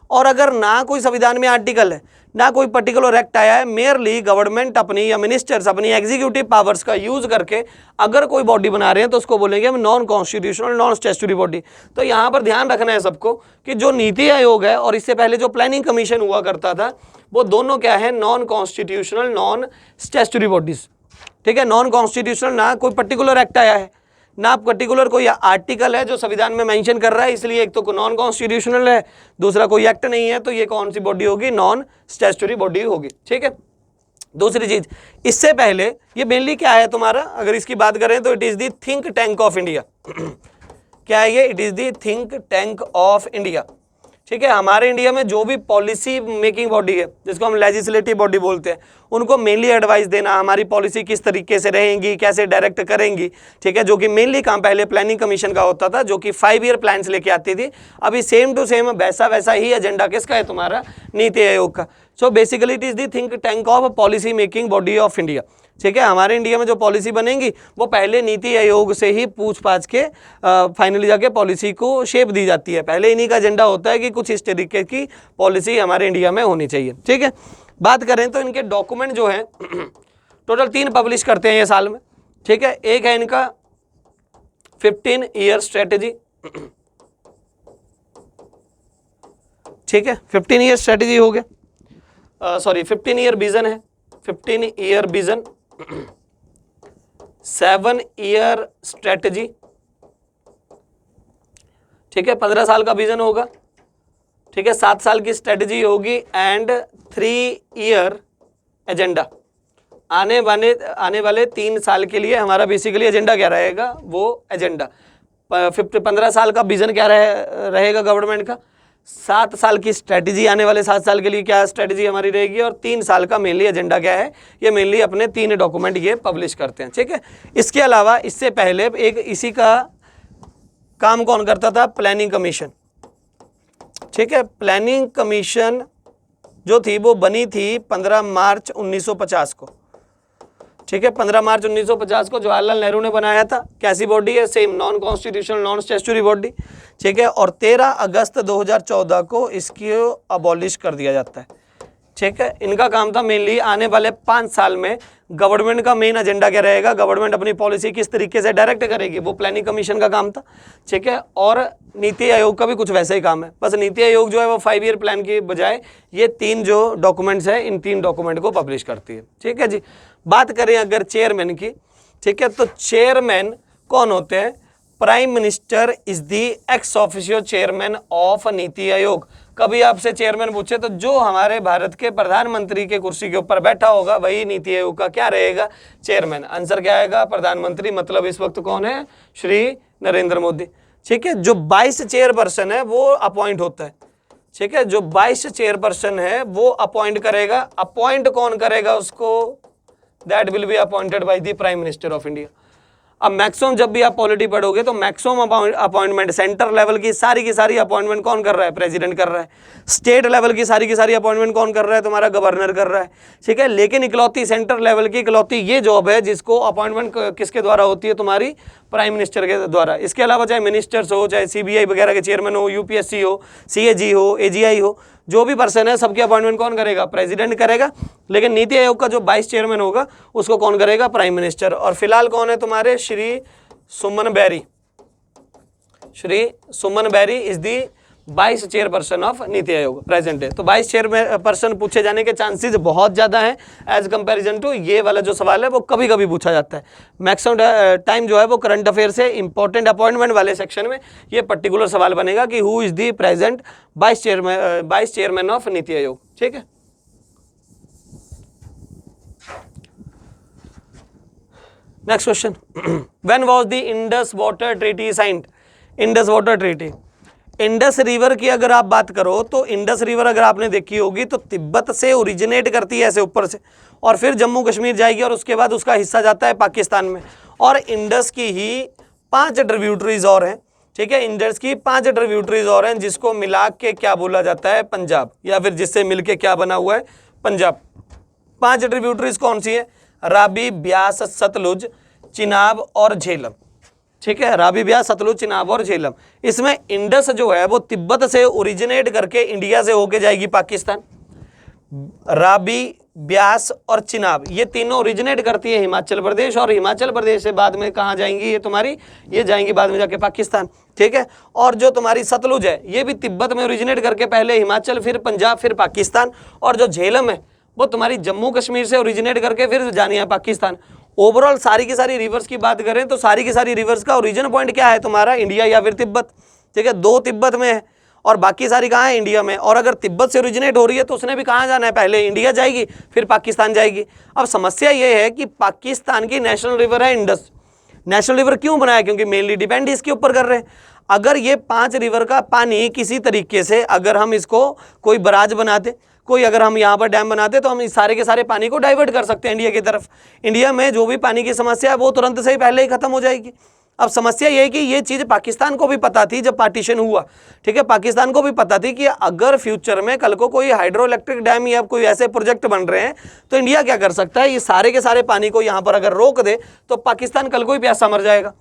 और अगर ना कोई संविधान में आर्टिकल है, ना कोई पर्टिकुलर एक्ट आया है, मेयरली गवर्नमेंट अपनी या मिनिस्टर्स अपनी एग्जीक्यूटिव पावर्स का यूज करके अगर कोई बॉडी बना रहे हैं तो उसको बोलेंगे हम non constitutional non statutory body. तो यहाँ पर ध्यान रखना है सबको कि जो नीति आयोग है और इससे पहले जो प्लानिंग कमीशन हुआ करता था, वो दोनों क्या है? Non constitutional non statutory bodies. ठीक है, नॉन कॉन्स्टिट्यूशनल, ना कोई पर्टिकुलर एक्ट आया है, ना पर्टिकुलर कोई आर्टिकल है जो संविधान में मेंशन कर रहा है, इसलिए एक तो नॉन कॉन्स्टिट्यूशनल है, दूसरा कोई एक्ट नहीं है, तो ये कौन सी बॉडी होगी? नॉन स्टैट्यूटरी बॉडी होगी। ठीक है, दूसरी चीज, इससे पहले ये मेनली क्या है तुम्हारा? अगर इसकी बात करें तो it is the think tank of India. क्या है ये? It is the think tank of India. ठीक है, हमारे इंडिया में जो भी पॉलिसी मेकिंग बॉडी है, जिसको हम लेजिस्लेटिव बॉडी बोलते हैं, उनको मेनली एडवाइस देना, हमारी पॉलिसी किस तरीके से रहेंगी, कैसे डायरेक्ट करेंगी। ठीक है, जो कि मेनली काम पहले प्लानिंग कमीशन का होता था, जो कि 5 ईयर प्लान्स लेके आती थी। अभी सेम टू सेम वैसा ही एजेंडा किसका है? तुम्हारा नीति आयोग का। So basically it is the think tank of policy making body of India. ठीक है, हमारे इंडिया में जो पॉलिसी बनेंगी वो पहले नीति आयोग से ही पूछ पाछ के फाइनली जाके पॉलिसी को शेप दी जाती है। पहले इन्हीं का एजेंडा होता है कि कुछ इस तरीके की पॉलिसी हमारे इंडिया में होनी चाहिए। ठीक है, बात करें तो इनके डॉक्यूमेंट जो हैं टोटल 3 पब्लिश करते हैं ये साल में। ठीक है, एक है इनका 15 ईयर स्ट्रेटेजी। ठीक है, 15 ईयर स्ट्रेटेजी हो गया, सॉरी 15 ईयर विजन है, 15 ईयर विजन, 7 ईयर स्ट्रेटजी। ठीक है, 15 साल का विजन होगा। ठीक है, 7 साल की स्ट्रेटजी होगी एंड 3 ईयर एजेंडा। आने वाले 3 साल के लिए हमारा बेसिकली एजेंडा क्या रहेगा? वो एजेंडा 15 साल का विजन क्या रहेगा गवर्नमेंट का, 7 साल की स्ट्रेटजी, आने वाले 7 साल के लिए क्या स्ट्रेटजी हमारी रहेगी, और 3 साल का मेनली एजेंडा क्या है? ये मेनली अपने 3 डॉक्यूमेंट ये पब्लिश करते हैं। ठीक है, इसके अलावा इससे पहले एक इसी का काम कौन करता था? Planning commission. ठीक है, प्लानिंग कमीशन जो थी वो बनी थी 15 मार्च 1950 को। ठीक है, 15 मार्च 1950 को जवाहरलाल नेहरू ने बनाया था। कैसी बॉडी है? Same non constitutional non statutory body. ठीक है, और 13 अगस्त 2014 को इसको अबॉलिश कर दिया जाता है। ठीक है, इनका काम था मेनली आने वाले 5 साल में गवर्नमेंट का मेन एजेंडा क्या रहेगा, गवर्नमेंट अपनी पॉलिसी किस तरीके से डायरेक्ट करेगी, वो प्लानिंग कमीशन का काम था। ठीक है, और नीति आयोग का भी कुछ वैसा ही काम है, बस नीति आयोग जो है वो 5 ईयर प्लान के बजाय ये 3 जो डॉक्यूमेंट्स है, इन 3 डॉक्यूमेंट को पब्लिश करती है। ठीक है जी, बात करें अगर चेयरमैन की, ठीक है, तो चेयरमैन कौन होते हैं? Prime minister is the ex officio chairman of NITI आयोग। कभी आपसे चेयरमैन पूछे तो जो हमारे भारत के प्रधानमंत्री के कुर्सी के ऊपर बैठा होगा वही नीति आयोग का क्या रहेगा? चेयरमैन। आंसर क्या आएगा? प्रधानमंत्री। मतलब इस वक्त कौन है? श्री नरेंद्र मोदी। ठीक है, जो 22 चेयरपर्सन है वो अपॉइंट होता है। ठीक है, जो वाइस चेयरपर्सन है वो अपॉइंट करेगा। अपॉइंट कौन करेगा उसको? That will be appointed by the prime minister of India. अब मैक्सिमम जब भी आप पॉलिटी पढ़ोगे तो मैक्सिमम अपॉइंटमेंट सेंटर लेवल की सारी अपॉइंटमेंट कौन कर रहा है? प्रेसिडेंट कर रहा है। स्टेट लेवल की सारी अपॉइंटमेंट कौन कर रहा है? तुम्हारा गवर्नर कर रहा है। ठीक है, लेकिन इकलौती सेंटर लेवल की इकलौती ये जॉब है जिसको अपॉइंटमेंट किसके द्वारा होती है? तुम्हारी प्राइम मिनिस्टर के द्वारा। इसके अलावा चाहे मिनिस्टर्स हो, चाहे सीबीआई वगैरह के चेयरमैन हो, यूपीएससी हो, सीएजी हो, एजीआई हो, जो भी पर्सन है सबकी अपॉइंटमेंट कौन करेगा? प्रेसिडेंट करेगा। लेकिन नीति आयोग का जो वाइस चेयरमैन होगा उसको कौन करेगा? Prime minister. और फिलहाल कौन है तुम्हारे? Shri Suman Bery. Shri Suman Bery is the vice chairperson of NITI Aayog, present है। तो वाइस चेयरपर्सन पूछे जाने के चांसेस बहुत ज़्यादा हैं एज कंपैरिजन टू ये वाला जो सवाल है वो कभी कभी पूछा जाता है। मैक्सिमम टाइम जो है वो करंट अफेयर से इंपॉर्टेंट अपॉइंटमेंट वाले सेक्शन में ये पर्टिकुलर सवाल बनेगा कि who is the present vice chairman of NITI आयोग। ठीक है, next question, when was the Indus water treaty signed? Indus water treaty, Indus river की अगर आप बात करो तो इंडस रिवर अगर आपने देखी होगी तो तिब्बत से ओरिजिनेट करती है ऐसे ऊपर से, और फिर जम्मू कश्मीर जाएगी और उसके बाद उसका हिस्सा जाता है पाकिस्तान में। और इंडस की ही 5 ट्रिब्यूटरीज और हैं। ठीक है, इंडस की 5 ट्रिब्यूटरीज और हैं जिसको मिला के क्या बोला जाता है? पंजाब, या फिर जिससे मिलके क्या बना हुआ है? पंजाब। 5 ट्रिब्यूटरीज कौन सी है? राबी, ब्यास, सतलुज, चिनाब और झेलम। ठीक है, राबी, ब्यास, सतलुज, चिनाब और झेलम। इसमें इंडस जो है वो तिब्बत से ओरिजिनेट करके इंडिया से होके जाएगी पाकिस्तान। राबी, ब्यास और चिनाब ये तीनों ओरिजिनेट करती है हिमाचल प्रदेश, और हिमाचल प्रदेश से बाद में कहाँ जाएंगी? ये तुम्हारी ये जाएंगी बाद में जाके पाकिस्तान। ठीक है, और जो तुम्हारी सतलुज है ये भी तिब्बत में ओरिजिनेट करके पहले हिमाचल, फिर पंजाब, फिर पाकिस्तान। और जो झेलम है वो तुम्हारी जम्मू कश्मीर से ओरिजिनेट करके फिर जानी है पाकिस्तान। ओवरऑल सारी की सारी रिवर्स की बात करें तो सारी की सारी रिवर्स का ओरिजिन पॉइंट क्या है? तुम्हारा इंडिया या फिर तिब्बत। ठीक है, 2 तिब्बत में है और बाकी सारी कहाँ है? इंडिया में। और अगर तिब्बत से ओरिजिनेट हो रही है तो उसने भी कहाँ जाना है? पहले इंडिया जाएगी, फिर पाकिस्तान जाएगी। अब समस्या ये है कि पाकिस्तान की नेशनल रिवर है इंडस। नेशनल रिवर क्यों बनाया? क्योंकि मेनली डिपेंड इसके ऊपर कर रहे हैं। अगर ये 5 रिवर का पानी किसी तरीके से अगर हम इसको कोई बराज बनाते, कोई अगर हम यहाँ पर डैम बनाते तो हम इस सारे के सारे पानी को डाइवर्ट कर सकते हैं इंडिया की तरफ। इंडिया में जो भी पानी की समस्या है वो तुरंत से ही पहले ही खत्म हो जाएगी। अब समस्या ये है कि ये चीज़ पाकिस्तान को भी पता थी जब पार्टीशन हुआ। ठीक है, पाकिस्तान को भी पता थी कि अगर फ्यूचर में कल को कोई हाइड्रो इलेक्ट्रिक डैम या कोई ऐसे प्रोजेक्ट बन रहे हैं तो इंडिया क्या कर सकता है? ये सारे के सारे पानी को यहाँ पर अगर रोक दे तो पाकिस्तान कल को ही प्यासा मर जाएगा।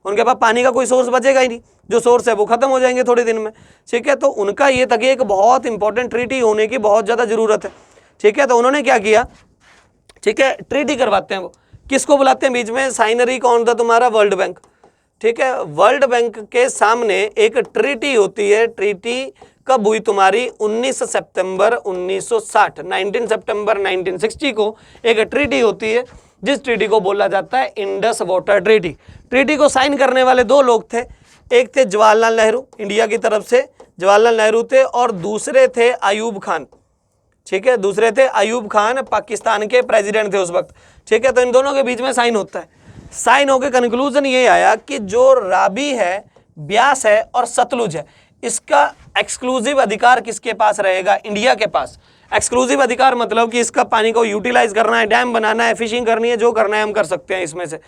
उनके पास पानी का कोई सोर्स बचेगा ही नहीं, जो सोर्स है वो खत्म हो जाएंगे थोड़े दिन में। ठीक है, तो उनका ये तक एक बहुत इंपॉर्टेंट ट्रीटी होने की बहुत ज़्यादा ज़रूरत है। ठीक है, तो उन्होंने क्या किया? ठीक है, ट्रीटी करवाते हैं। वो किसको बुलाते हैं बीच में? साइनरी कौन था? तुम्हारा वर्ल्ड बैंक। ठीक है, वर्ल्ड बैंक के सामने एक ट्रीटी होती है। ट्रीटी कब हुई तुम्हारी? 19 सितंबर 1960, 19 सितंबर 1960 को एक ट्रीटी होती है जिस ट्रीटी को बोला जाता है इंडस वाटर ट्रीटी। ट्रीटी को साइन करने वाले 2 लोग थे, एक थे जवाहरलाल नेहरू, इंडिया की तरफ से जवाहरलाल नेहरू थे, और दूसरे थे अयूब खान। ठीक है, दूसरे थे अयूब खान, पाकिस्तान के प्रेसिडेंट थे उस वक्त। ठीक है, तो इन दोनों के बीच में साइन होता है। साइन होकर कंक्लूजन ये आया कि जो राबी है, ब्यास है और सतलुज है, इसका एक्सक्लूसिव अधिकार किसके पास रहेगा? इंडिया के पास। एक्सक्लूसिव अधिकार मतलब कि इसका पानी को यूटिलाइज करना है, डैम बनाना है, फिशिंग करनी है, जो करना है हम कर सकते हैं इसमें से।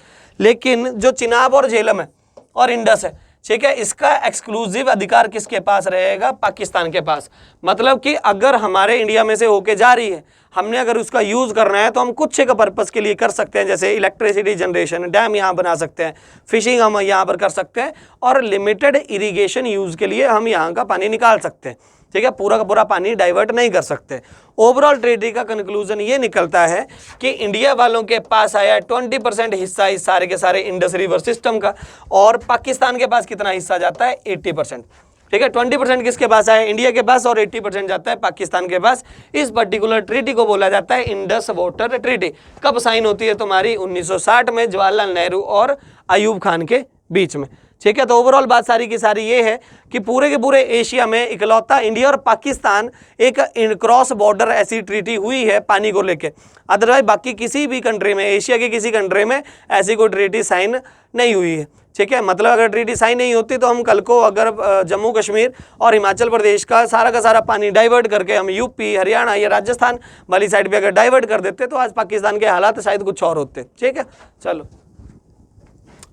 लेकिन जो चिनाब और झेलम है और इंडस है, ठीक है, इसका एक्सक्लूसिव अधिकार किसके पास रहेगा? पाकिस्तान के पास। मतलब कि अगर हमारे इंडिया में से होके जा रही है, हमने अगर उसका यूज़ करना है तो हम कुछ एक पर्पज़ के लिए कर सकते हैं, जैसे इलेक्ट्रिसिटी जनरेशन, डैम यहाँ बना सकते हैं, फिशिंग हम यहाँ पर कर सकते हैं, और लिमिटेड इरिगेशन यूज़ के लिए हम यहाँ का पानी निकाल सकते हैं। ठीक है, पूरा का पूरा पानी डाइवर्ट नहीं कर सकते। ओवरऑल ट्रीटी का कंक्लूजन ये निकलता है कि इंडिया वालों के पास आया 20% हिस्सा इस सारे के सारे इंडस रिवर सिस्टम का, और पाकिस्तान के पास कितना हिस्सा जाता है? 80%। ठीक है, 20% किसके पास आया? इंडिया के पास, और 80% जाता है पाकिस्तान के पास। इस पर्टिकुलर ट्रीटी को बोला जाता है इंडस वाटर ट्रीटी। कब साइन होती है तुम्हारी? 1960 में, जवाहरलाल नेहरू और अयूब खान के बीच में। ठीक है। तो ओवरऑल बात सारी की सारी ये है कि पूरे के पूरे एशिया में इकलौता इंडिया और पाकिस्तान एक क्रॉस बॉर्डर ऐसी ट्रीटी हुई है पानी को लेके, अदरवाइज बाकी किसी भी कंट्री में, एशिया के किसी कंट्री में ऐसी कोई ट्रीटी साइन नहीं हुई है। ठीक है, मतलब अगर ट्रीटी साइन नहीं होती तो हम कल को अगर जम्मू कश्मीर और हिमाचल प्रदेश का सारा पानी डाइवर्ट करके हम यूपी, हरियाणा या राजस्थान वाली साइड पे अगर डाइवर्ट कर देते तो आज पाकिस्तान के हालात शायद कुछ और होते। ठीक है, चलो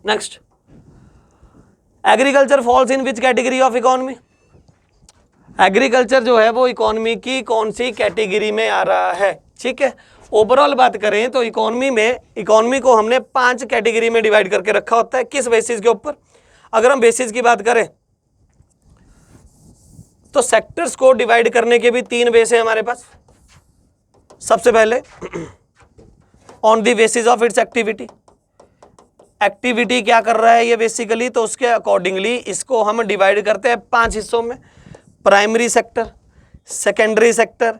next, agriculture falls in which category of economy. Agriculture जो है वो इकोनॉमी की कौन सी कैटेगरी में आ रहा है। ठीक है, ओवरऑल बात करें तो इकोनॉमी को हमने 5 कैटेगरी में डिवाइड करके रखा होता है। किस बेसिस के ऊपर? अगर हम बेसिस की बात करें तो सेक्टर्स को डिवाइड करने के भी 3 बेस है हमारे पास। सबसे पहले on the basis of its activity, activity क्या कर रहा है ये बेसिकली, तो उसके अकॉर्डिंगली इसको हम डिवाइड करते हैं 5 हिस्सों में। Primary sector, secondary sector,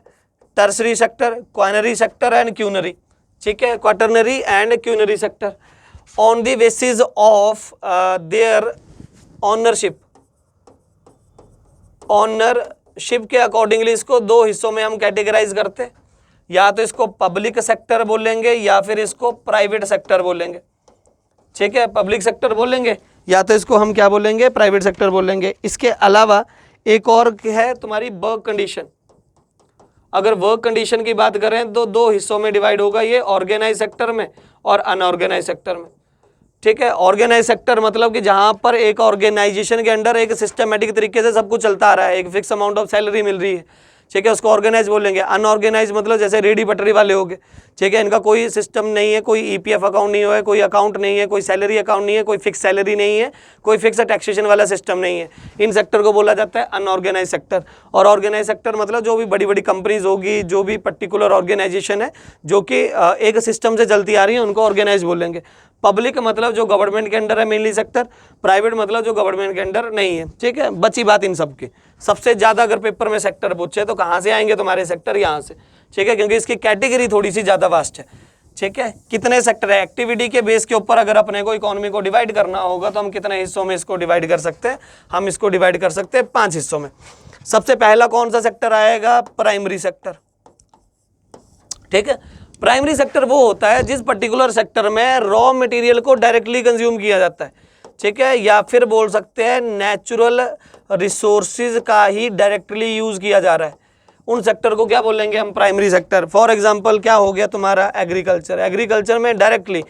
tertiary sector, quaternary sector and quinary. ठीक है, quaternary and quinary sector on the basis of their ownership. Ownership के अकॉर्डिंगली इसको 2 हिस्सों में हम कैटेगराइज करते हैं, या तो इसको पब्लिक सेक्टर बोलेंगे या फिर इसको प्राइवेट सेक्टर बोलेंगे। ठीक है, पब्लिक सेक्टर बोलेंगे या तो इसको हम क्या बोलेंगे, प्राइवेट सेक्टर बोलेंगे। इसके अलावा एक और है तुम्हारी वर्क कंडीशन। अगर वर्क कंडीशन की बात करें तो 2 हिस्सों में डिवाइड होगा ये, ऑर्गेनाइज सेक्टर में और अनऑर्गेनाइज सेक्टर में। ठीक है, ऑर्गेनाइज सेक्टर मतलब कि जहां पर एक ऑर्गेनाइजेशन के अंडर एक सिस्टमेटिक तरीके से सब कुछ चलता आ रहा है, एक फिक्स अमाउंट ऑफ सैलरी मिल रही है। ठीक है, उसको ऑर्गेनाइज बोलेंगे। अनऑर्गेनाइज मतलब जैसे रेडी पटरी वाले हो गए। ठीक है, इनका कोई सिस्टम नहीं है, कोई ईपीएफ अकाउंट नहीं है, कोई अकाउंट नहीं है, कोई सैलरी अकाउंट नहीं है, कोई फिक्स सैलरी नहीं है, कोई फिक्स टैक्सेशन वाला सिस्टम नहीं है। इन सेक्टर को बोला जाता है अनऑर्गेनाइज सेक्टर। और ऑर्गेनाइज सेक्टर मतलब जो भी बड़ी बड़ी कंपनीज होगी, जो भी पर्टिकुलर ऑर्गेनाइजेशन है जो कि एक सिस्टम से चलती आ रही है, उनको ऑर्गेनाइज बोलेंगे। पब्लिक मतलब जो गवर्नमेंट के अंडर है मेनली सेक्टर, प्राइवेट मतलब जो गवर्नमेंट के अंडर नहीं है। ठीक है, बची बात इन सब की। सबसे ज़्यादा अगर पेपर में सेक्टर पूछे तो कहाँ से आएंगे तुम्हारे सेक्टर, यहाँ से। ठीक है, क्योंकि इसकी कैटेगरी थोड़ी सी ज़्यादा वास्ट है। ठीक है, कितने सेक्टर है, एक्टिविटी के बेस के ऊपर अगर अपने को इकोनॉमी को डिवाइड करना होगा तो हम कितने हिस्सों में इसको डिवाइड कर सकते हैं, हम इसको डिवाइड कर सकते हैं 5 हिस्सों में। सबसे पहला कौन सा सेक्टर आएगा, प्राइमरी सेक्टर। ठीक है, प्राइमरी सेक्टर वो होता है जिस पर्टिकुलर सेक्टर में रॉ मटेरियल को डायरेक्टली कंज्यूम किया जाता है। ठीक है, या फिर बोल सकते हैं नेचुरल रिसोर्सेज का ही डायरेक्टली यूज किया जा रहा है, उन सेक्टर को क्या बोलेंगे हम, प्राइमरी सेक्टर। फॉर एग्जांपल क्या हो गया तुम्हारा एग्रीकल्चर। एग्रीकल्चर में डायरेक्टली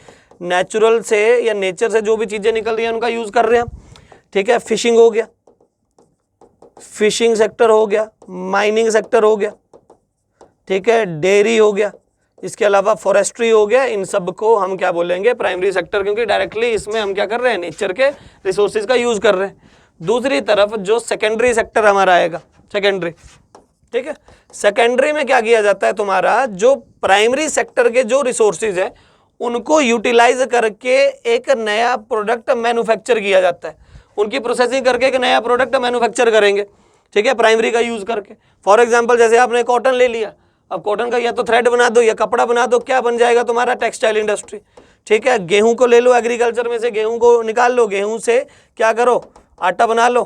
नेचुरल से या नेचर से जो भी चीजें निकल रही हैं उनका यूज कर रहे हैं। ठीक है, फिशिंग हो गया, फिशिंग सेक्टर हो गया, माइनिंग सेक्टर हो गया। ठीक है, डेयरी हो गया, इसके अलावा फॉरेस्ट्री हो गया। इन सब को हम क्या बोलेंगे, प्राइमरी सेक्टर, क्योंकि डायरेक्टली इसमें हम क्या कर रहे हैं, नेचर के रिसोर्सेज का यूज कर रहे हैं। दूसरी तरफ जो सेकेंडरी सेक्टर हमारा आएगा, सेकेंडरी। ठीक है, सेकेंडरी में क्या किया जाता है, तुम्हारा जो प्राइमरी सेक्टर के जो रिसोर्सेज है उनको यूटिलाइज करके एक नया प्रोडक्ट मैन्युफैक्चर किया जाता है, उनकी प्रोसेसिंग करके एक नया प्रोडक्ट मैन्युफैक्चर करेंगे। ठीक है, प्राइमरी का यूज करके। फॉर एग्जांपल जैसे आपने कॉटन ले लिया, अब कॉटन का या तो थ्रेड बना दो या कपड़ा बना दो, क्या बन जाएगा तुम्हारा, टेक्सटाइल इंडस्ट्री। ठीक है, गेहूं को ले लो, एग्रीकल्चर में से गेहूं को निकाल लो, गेहूं से क्या करो, आटा बना लो।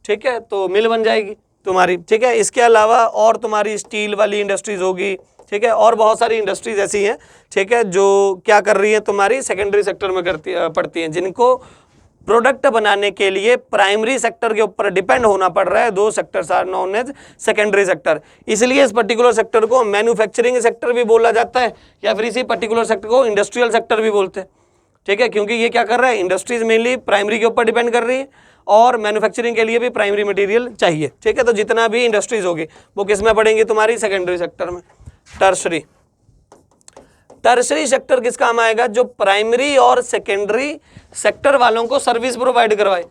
ठीक है, तो मिल बन जाएगी तुम्हारी। ठीक है, इसके अलावा और तुम्हारी स्टील वाली इंडस्ट्रीज होगी। ठीक है, और बहुत सारी इंडस्ट्रीज ऐसी हैं, ठीक है, जो क्या कर रही है, तुम्हारी सेकेंडरी सेक्टर में पड़ती हैं, जिनको प्रोडक्ट बनाने के लिए प्राइमरी सेक्टर के ऊपर डिपेंड होना पड़ रहा है। 2 sectors are known as secondary sector. इसलिए इस पर्टिकुलर सेक्टर को मैन्युफैक्चरिंग सेक्टर भी बोला जाता है, या फिर इसी पर्टिकुलर सेक्टर को इंडस्ट्रियल सेक्टर भी बोलते हैं। ठीक है, क्योंकि ये क्या कर रहा है, इंडस्ट्रीज मेनली प्राइमरी के ऊपर डिपेंड कर रही है और मैन्युफैक्चरिंग के लिए भी प्राइमरी मटेरियल चाहिए। ठीक है, तो जितना भी इंडस्ट्रीज होगी वो किस में पड़ेंगी, तुम्हारी सेकेंडरी सेक्टर में। टर्सरी, टर्सरी सेक्टर किस काम आएगा, जो प्राइमरी और सेकेंडरी सेक्टर वालों को सर्विस प्रोवाइड करवाए।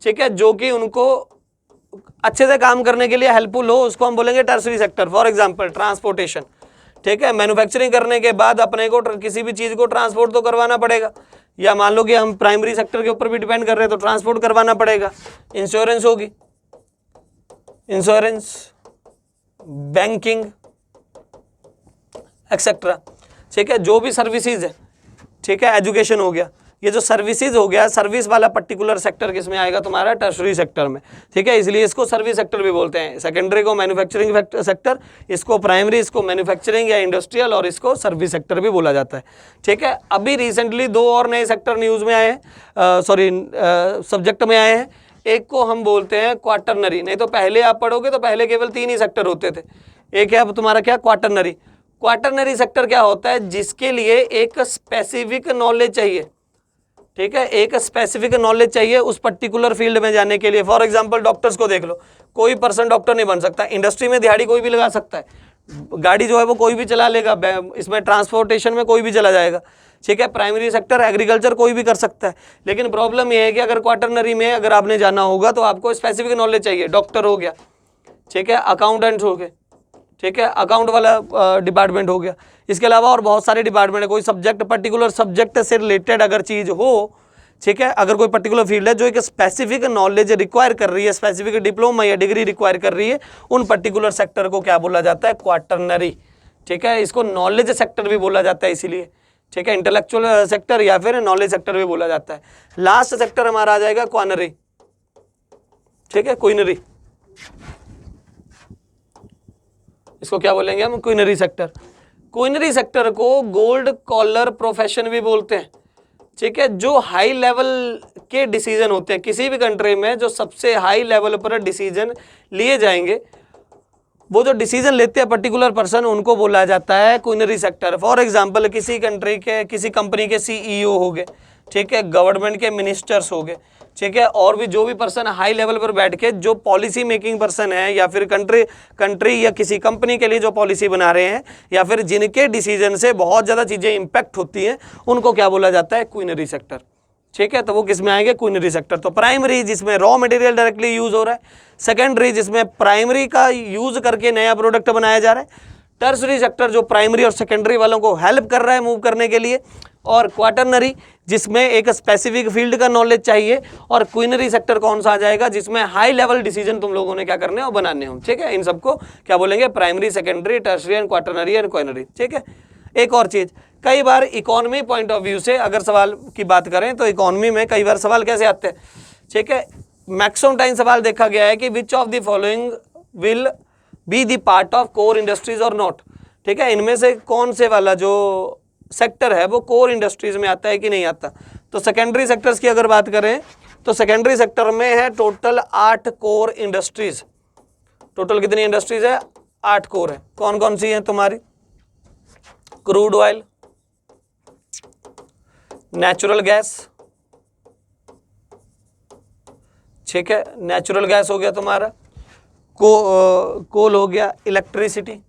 ठीक है, जो कि उनको अच्छे से काम करने के लिए हेल्पफुल हो, उसको हम बोलेंगे tertiary sector. For example transportation. ठीक है, मैन्युफैक्चरिंग करने के बाद अपने को किसी भी चीज़ को ट्रांसपोर्ट तो करवाना पड़ेगा, या मान लो कि हम प्राइमरी सेक्टर के ऊपर भी डिपेंड कर रहे हैं तो ट्रांसपोर्ट करवाना पड़ेगा। इंश्योरेंस होगी, इंश्योरेंस, बैंकिंग एक्सेट्रा। ठीक है, जो भी सर्विसेज है, ठीक है, एजुकेशन हो गया, ये जो सर्विसेज हो गया, सर्विस वाला पर्टिकुलर सेक्टर किसमें आएगा तुम्हारा, टर्शरी सेक्टर में, ठीक है, इसलिए इसको सर्विस सेक्टर भी बोलते हैं। सेकेंडरी को मैन्युफैक्चरिंग सेक्टर, इसको प्राइमरी, इसको मैन्युफैक्चरिंग या इंडस्ट्रियल, और इसको सर्विस सेक्टर भी बोला जाता है, ठीक है। अभी रिसेंटली 2 और नए सेक्टर न्यूज़ में आए हैं, सब्जेक्ट में आए हैं। एक को हम बोलते हैं क्वार्टरनरी, नहीं तो पहले आप पढ़ोगे तो पहले केवल 3 ही सेक्टर होते थे। एक है अब तुम्हारा क्या, क्वार्टरनरी। क्वार्टरनरी सेक्टर क्या होता है, जिसके लिए एक स्पेसिफिक नॉलेज चाहिए, ठीक है, एक स्पेसिफिक नॉलेज चाहिए उस पर्टिकुलर फील्ड में जाने के लिए। फॉर एग्जांपल डॉक्टर्स को देख लो, कोई पर्सन डॉक्टर नहीं बन सकता। इंडस्ट्री में दिहाड़ी कोई भी लगा सकता है, गाड़ी जो है वो कोई भी चला लेगा, इसमें ट्रांसपोर्टेशन में कोई भी चला जाएगा, ठीक है। प्राइमरी सेक्टर एग्रीकल्चर कोई भी कर सकता है, लेकिन प्रॉब्लम ये है कि अगर क्वार्टरनरी में अगर आपने जाना होगा तो आपको स्पेसिफिक नॉलेज चाहिए। डॉक्टर हो गया, ठीक है, अकाउंटेंट हो गए, ठीक है, अकाउंट वाला डिपार्टमेंट हो गया। इसके अलावा और बहुत सारे डिपार्टमेंट है, कोई सब्जेक्ट पर्टिकुलर सब्जेक्ट से रिलेटेड अगर चीज़ हो, ठीक है, अगर कोई पर्टिकुलर फील्ड है जो एक स्पेसिफिक नॉलेज रिक्वायर कर रही है, स्पेसिफिक डिप्लोमा या डिग्री रिक्वायर कर रही है, उन पर्टिकुलर सेक्टर को क्या बोला जाता है, क्वार्टरनरी, ठीक है। इसको नॉलेज सेक्टर भी बोला जाता है इसीलिए, ठीक है, इंटेलेक्चुअल सेक्टर या फिर नॉलेज सेक्टर भी बोला जाता है। लास्ट सेक्टर हमारा आ जाएगा क्वानरी, ठीक है, क्वीनरी, इसको क्या बोलेंगे हम, क्वीनरी सेक्टर। क्वीनरी सेक्टर को गोल्ड कॉलर प्रोफेशन भी बोलते हैं, ठीक है। जो हाई लेवल के डिसीजन होते हैं किसी भी कंट्री में, जो सबसे हाई लेवल पर डिसीजन लिए जाएंगे, वो जो डिसीजन लेते हैं पर्टिकुलर पर्सन, उनको बोला जाता है क्वीनरी सेक्टर। फॉर एग्जांपल किसी कंट्री के, किसी कंपनी के CEO हो गए, ठीक है, गवर्नमेंट के मिनिस्टर्स हो गए, ठीक है, और भी जो भी पर्सन हाई लेवल पर बैठ के जो पॉलिसी मेकिंग पर्सन है, या फिर कंट्री या किसी कंपनी के लिए जो पॉलिसी बना रहे हैं, या फिर जिनके डिसीजन से बहुत ज़्यादा चीज़ें इम्पैक्ट होती हैं, उनको क्या बोला जाता है, क्वीनरी सेक्टर, ठीक है। तो वो किस में आएंगे, क्वीनरी सेक्टर। तो प्राइमरी जिसमें रॉ मटेरियल डायरेक्टली यूज हो रहा है, सेकेंडरी जिसमें प्राइमरी का यूज करके नया प्रोडक्ट बनाया जा रहा है, टर्सरी सेक्टर जो प्राइमरी और सेकेंडरी वालों को हेल्प कर रहा है मूव करने के लिए, और क्वार्टरनरी जिसमें एक स्पेसिफिक फील्ड का नॉलेज चाहिए, और क्वीनरी सेक्टर कौन सा आ जाएगा, जिसमें हाई लेवल डिसीजन तुम लोगों ने क्या करने और बनाने हो, ठीक है। इन सबको क्या बोलेंगे, primary, secondary, tertiary and quaternary and quinary, ठीक है। एक और चीज, कई बार इकोनॉमी पॉइंट ऑफ व्यू से अगर सवाल की बात करें तो इकोनॉमी में कई बार सवाल कैसे आते हैं, ठीक है। मैक्सिमम टाइम सवाल देखा गया है कि which of the following will be the part of core industries और नॉट, ठीक है, इनमें से कौन से वाला जो सेक्टर है वो कोर इंडस्ट्रीज में आता है कि नहीं आता। तो सेकेंडरी सेक्टर्स की अगर बात करें तो सेकेंडरी सेक्टर में है टोटल 8 कोर इंडस्ट्रीज। टोटल कितनी इंडस्ट्रीज है, 8 कोर है। कौन कौन सी है तुम्हारी, क्रूड ऑयल, नेचुरल गैस, ठीक है, नेचुरल गैस हो गया तुम्हारा, कोल हो गया, इलेक्ट्रिसिटी,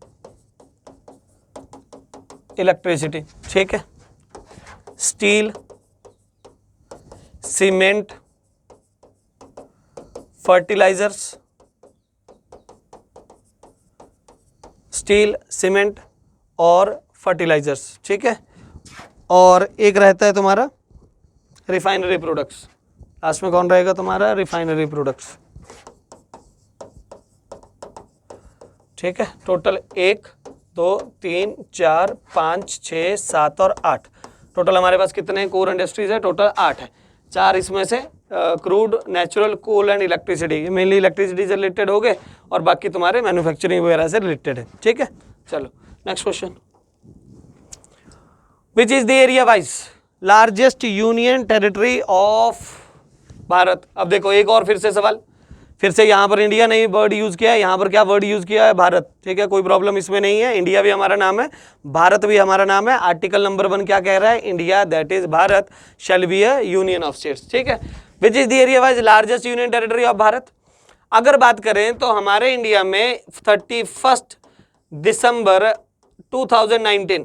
ठीक है, steel, cement, fertilisers, steel, cement और फर्टिलाइजर्स, ठीक है। और एक रहता है तुम्हारा रिफाइनरी प्रोडक्ट्स, लास्ट में कौन रहेगा तुम्हारा, रिफाइनरी प्रोडक्ट्स, ठीक है। टोटल 1 2 3 4 5 6 7 और 8, टोटल हमारे पास कितने कोर इंडस्ट्रीज है, टोटल 8 है। 4 इसमें से crude, natural, coal and electricity, mainly electricity से रिलेटेड हो गए, और बाकी तुम्हारे मैन्युफैक्चरिंग वगैरह से रिलेटेड है, ठीक है। चलो next question, which is the area wise largest union territory of Bharat. अब देखो एक और फिर से सवाल, फिर से यहाँ पर इंडिया नहीं वर्ड यूज किया है, यहाँ पर क्या वर्ड यूज किया है, भारत, ठीक है, कोई प्रॉब्लम इसमें नहीं है। इंडिया भी हमारा नाम है, भारत भी हमारा नाम है। आर्टिकल नंबर 1 क्या कह रहा है, India that is Bharat shall be a union of states, ठीक है। Which is the area wise largest union territory of Bharat. अगर बात करें तो हमारे इंडिया में 31 दिसंबर 2019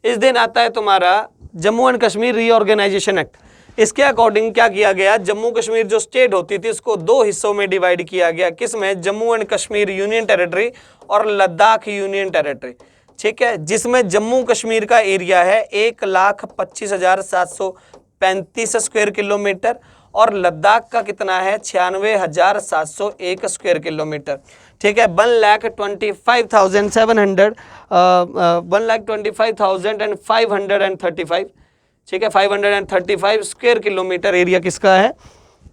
इस दिन आता है तुम्हारा Jammu and Kashmir reorganisation act. इसके अकॉर्डिंग क्या किया गया, जम्मू कश्मीर जो स्टेट होती थी उसको 2 हिस्सों में डिवाइड किया गया, किसमें, Jammu and Kashmir union territory और लद्दाख यूनियन टेरिटरी, ठीक है। जिसमें जम्मू कश्मीर का एरिया है 1,25,735 स्क्वायर किलोमीटर और लद्दाख का कितना है 96,701 स्क्वायर किलोमीटर, ठीक है। 1,25,535 ठीक है, 535 स्क्वायर किलोमीटर एरिया किसका है,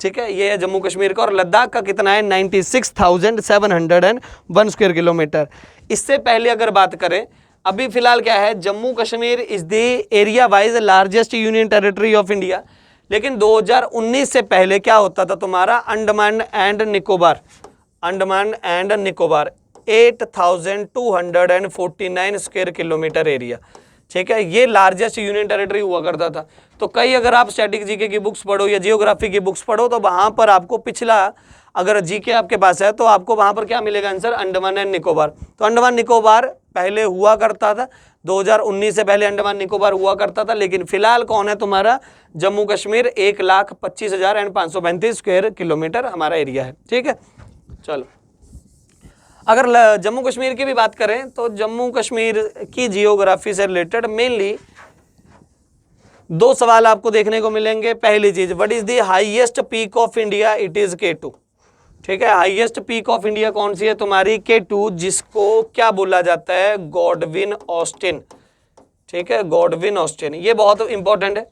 ठीक है, ये है जम्मू कश्मीर का। और लद्दाख का कितना है, 96,701 स्क्वायर किलोमीटर। इससे पहले अगर बात करें, अभी फिलहाल क्या है, Jammu Kashmir is the area wise largest union territory of India. लेकिन 2019 से पहले क्या होता था तुम्हारा, Andaman and Nicobar, Andaman and Nicobar 8,249 square kilometre area, ठीक है, ये लार्जेस्ट यूनियन टेरिटरी हुआ करता था। तो कई अगर आप स्टैटिक जीके की बुक्स पढ़ो या जियोग्राफी की बुक्स पढ़ो तो वहां पर आपको पिछला अगर जीके आपके पास है तो आपको वहां पर क्या मिलेगा आंसर, अंडमान एंड निकोबार। तो अंडमान निकोबार पहले हुआ करता था, 2019 से पहले अंडमान निकोबार हुआ करता था। लेकिन फिलहाल कौन है तुम्हारा, जम्मू कश्मीर 1,25,532 स्क्वायर किलोमीटर हमारा एरिया है, ठीक है। चलो अगर जम्मू कश्मीर की भी बात करें तो जम्मू कश्मीर की जियोग्राफी से रिलेटेड मेनली दो सवाल आपको देखने को मिलेंगे। पहली चीज, what is the highest peak of India, it is K2, ठीक है, हाईएस्ट पीक ऑफ इंडिया कौन सी है तुम्हारी, K2, जिसको क्या बोला जाता है, गॉडविन ऑस्टिन, ठीक है, गॉडविन ऑस्टिन। ये बहुत इंपॉर्टेंट है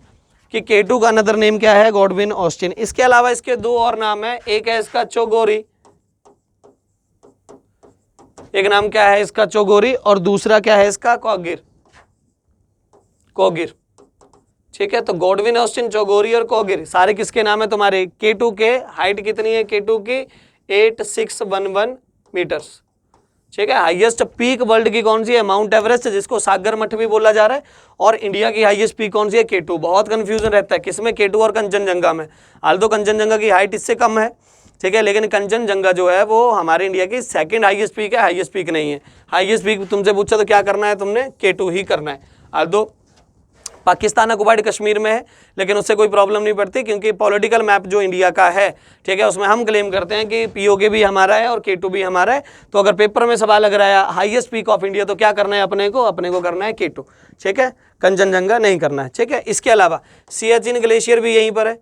कि K2 का अनदर नेम क्या है, गॉडविन ऑस्टिन। इसके अलावा इसके दो और नाम है, एक है इसका चौगोरी, एक नाम क्या है इसका चौगोरी, और दूसरा क्या है इसका कौगिर, कौगिर, ठीक है। तो गॉडविन ऑस्टिन, चौगोरी और कौगिर सारे किसके नाम है तुम्हारे, K2 के। हाइट कितनी है K2 की, 8611 मीटर्स, ठीक है। हाईएस्ट पीक वर्ल्ड की कौन सी है, माउंट एवरेस्ट, जिसको सागर मठ भी बोला जा रहा है। और इंडिया की हाईएस्ट पीक कौन सी है, K2। बहुत कंफ्यूजन रहता है किसमें, K2 और कंचनजंगा में। आल्दो कंचनजंगा की हाइट इससे कम है, ठीक है, लेकिन कंचनजंगा जो है वो हमारे इंडिया की सेकंड हाईएस्ट पीक है, हाईएस्ट पीक नहीं है। हाईएस्ट पीक तुमसे पूछा तो क्या करना है तुमने, K2 ही करना है। आल्दो पाकिस्तान ऑक्युपाइड कश्मीर में है, लेकिन उससे कोई प्रॉब्लम नहीं पड़ती क्योंकि पॉलिटिकल मैप जो इंडिया का है, ठीक है, उसमें हम क्लेम करते हैं कि POK भी हमारा है और K2 भी हमारा है। तो अगर पेपर में सवाल अगर आया हाईएस्ट पीक ऑफ इंडिया तो क्या करना है अपने को करना है K2, ठीक है, कंचनजंगा नहीं करना है, ठीक है। इसके अलावा सियाचिन ग्लेशियर भी यहीं पर है,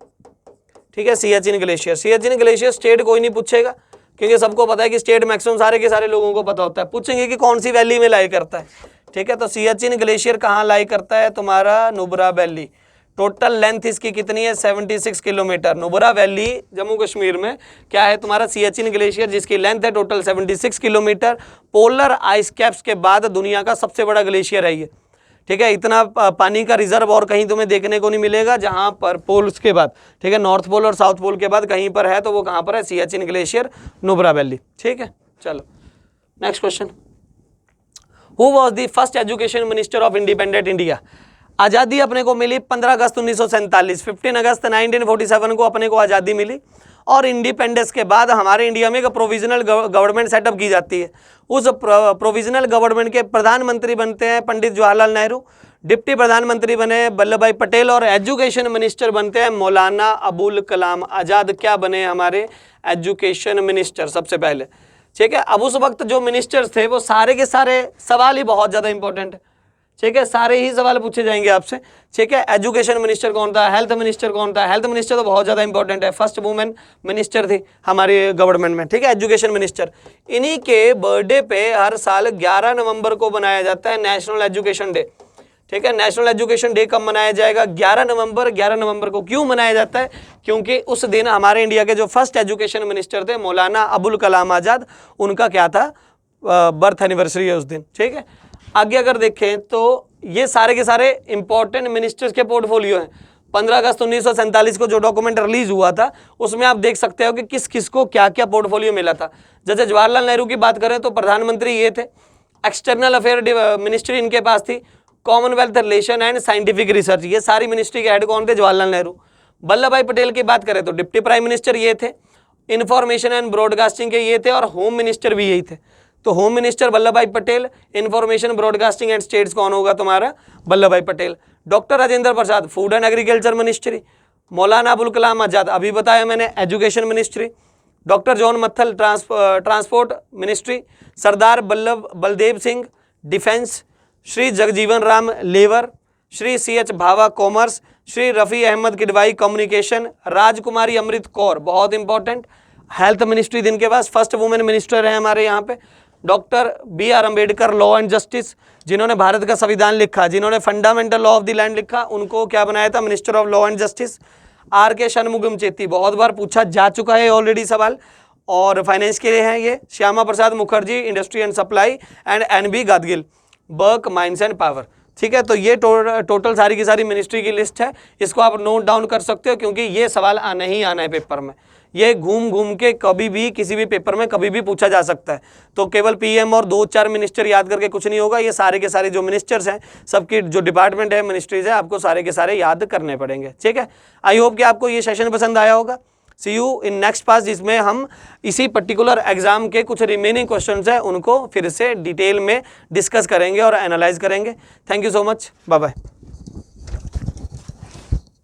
ठीक है, Siachen glacier. Siachen glacier state कोई नहीं पूछेगा क्योंकि सबको पता है कि स्टेट मैक्सिमम सारे के सारे लोगों को पता होता है। पूछेंगे कि कौन सी वैली में लाई करता है, ठीक है। तो सियाचिन ग्लेशियर कहाँ लाई करता है तुम्हारा, नुब्रा वैली। टोटल लेंथ इसकी कितनी है, 76 किलोमीटर। नुब्रा वैली जम्मू कश्मीर में क्या है तुम्हारा, सियाचिन ग्लेशियर, जिसकी लेंथ है total 76 kilometre. Polar ice caps के बाद दुनिया का सबसे बड़ा ग्लेशियर है ये, ठीक है। इतना पानी का रिजर्व और कहीं तुम्हें देखने को नहीं मिलेगा जहां पर पोल्स के बाद, ठीक है, नॉर्थ पोल और साउथ पोल के बाद कहीं पर है तो वो कहां पर है, सियाचिन ग्लेशियर, नुब्रा वैली, ठीक है। चलो next question, who was the first education minister of independent India. आज़ादी अपने को मिली 15 अगस्त 1947, 15 अगस्त 1947 को अपने को आज़ादी मिली। और इंडिपेंडेंस के बाद हमारे इंडिया में एक प्रोविजनल गवर्नमेंट सेटअप की जाती है। उस प्रोविजनल गवर्नमेंट के प्रधानमंत्री बनते हैं पंडित जवाहरलाल नेहरू, डिप्टी प्रधानमंत्री बने वल्लभ भाई पटेल, और एजुकेशन मिनिस्टर बनते हैं मौलाना अबुल कलाम आज़ाद। क्या बने हमारे, एजुकेशन मिनिस्टर सबसे पहले, ठीक है। अब उस वक्त जो मिनिस्टर्स थे वो सारे के सारे, सवाल ही बहुत ज़्यादा इंपॉर्टेंट है, ठीक है, सारे ही सवाल पूछे जाएंगे आपसे, ठीक है। एजुकेशन मिनिस्टर कौन था, हेल्थ मिनिस्टर कौन था, हेल्थ मिनिस्टर तो बहुत ज़्यादा इंपॉर्टेंट है, फर्स्ट वुमेन मिनिस्टर थी हमारी गवर्नमेंट में, ठीक है, एजुकेशन मिनिस्टर। इन्हीं के बर्थडे पे हर साल 11 नवंबर को बनाया जाता है नेशनल एजुकेशन डे, ठीक है। नेशनल एजुकेशन डे कब मनाया जाएगा, 11 नवंबर। 11 नवंबर को क्यों मनाया जाता है, क्योंकि उस दिन हमारे इंडिया के जो फर्स्ट एजुकेशन मिनिस्टर थे मौलाना अबुल कलाम आज़ाद, उनका क्या था, बर्थ एनिवर्सरी है उस दिन, ठीक है। आगे अगर देखें तो ये सारे के सारे इंपॉर्टेंट मिनिस्टर्स के पोर्टफोलियो हैं। 15 अगस्त 1947 को जो डॉक्यूमेंट रिलीज हुआ था उसमें आप देख सकते हो कि किस किस को क्या क्या पोर्टफोलियो मिला था। जैसे जवाहरलाल नेहरू की बात करें तो प्रधानमंत्री ये थे, एक्सटर्नल अफेयर मिनिस्ट्री इनके पास थी, Commonwealth relation and scientific research, ये सारी मिनिस्ट्री के हेड कौन थे, जवाहरलाल नेहरू। वल्लभ भाई पटेल की बात करें तो डिप्टी प्राइम मिनिस्टर ये थे, इंफॉर्मेशन एंड ब्रॉडकास्टिंग के ये थे, और होम मिनिस्टर भी यही थे। तो home minister Vallabh Bhai Patel, information broadcasting and states कौन होगा तुम्हारा, Vallabh Bhai Patel. Doctor Rajendra Prasad, food and agriculture ministry. Maulana Abul Kalam Azad, अभी बताया मैंने, education ministry. Doctor John Matthai, transport ministry. Sardar Baldev Singh, defence. Shri Jagjivan Ram, labour. Shri CH Bhabha, commerce. Shri Rafi Ahmed Kidwai, communication. Rajkumari Amrit Kaur, बहुत इंपॉर्टेंट, हेल्थ मिनिस्ट्री दिन के पास, फर्स्ट वुमेन मिनिस्टर है हमारे यहाँ पे। Doctor B R Ambedkar, law and justice, जिन्होंने भारत का संविधान लिखा, जिन्होंने fundamental law of the land लिखा, उनको क्या बनाया था, minister of law and justice. R K Shanmugam Chetty, बहुत बार पूछा जा चुका है ऑलरेडी सवाल, और फाइनेंस के लिए हैं ये। Shyama Prasad Mukherjee, industry and supply, and N B Gadgil, work, mines and power. ठीक है, तो ये टोटल सारी की सारी मिनिस्ट्री की लिस्ट है। इसको आप नोट डाउन कर सकते हो, क्योंकि ये सवाल आना ही आना है पेपर में। ये घूम घूम के कभी भी किसी भी पेपर में कभी भी पूछा जा सकता है। तो केवल पीएम और 2-4 मिनिस्टर याद करके कुछ नहीं होगा, ये सारे के सारे जो मिनिस्टर्स हैं, सबकी जो डिपार्टमेंट है, मिनिस्ट्रीज है, आपको सारे के सारे याद करने पड़ेंगे। ठीक है, आई होप कि आपको ये सेशन पसंद आया होगा। सी यू इन नेक्स्ट पास, जिसमें हम इसी पर्टिकुलर एग्जाम के कुछ रिमेनिंग क्वेश्चंस हैं उनको फिर से डिटेल में डिस्कस करेंगे और एनालाइज करेंगे। Thank you so much, bye bye.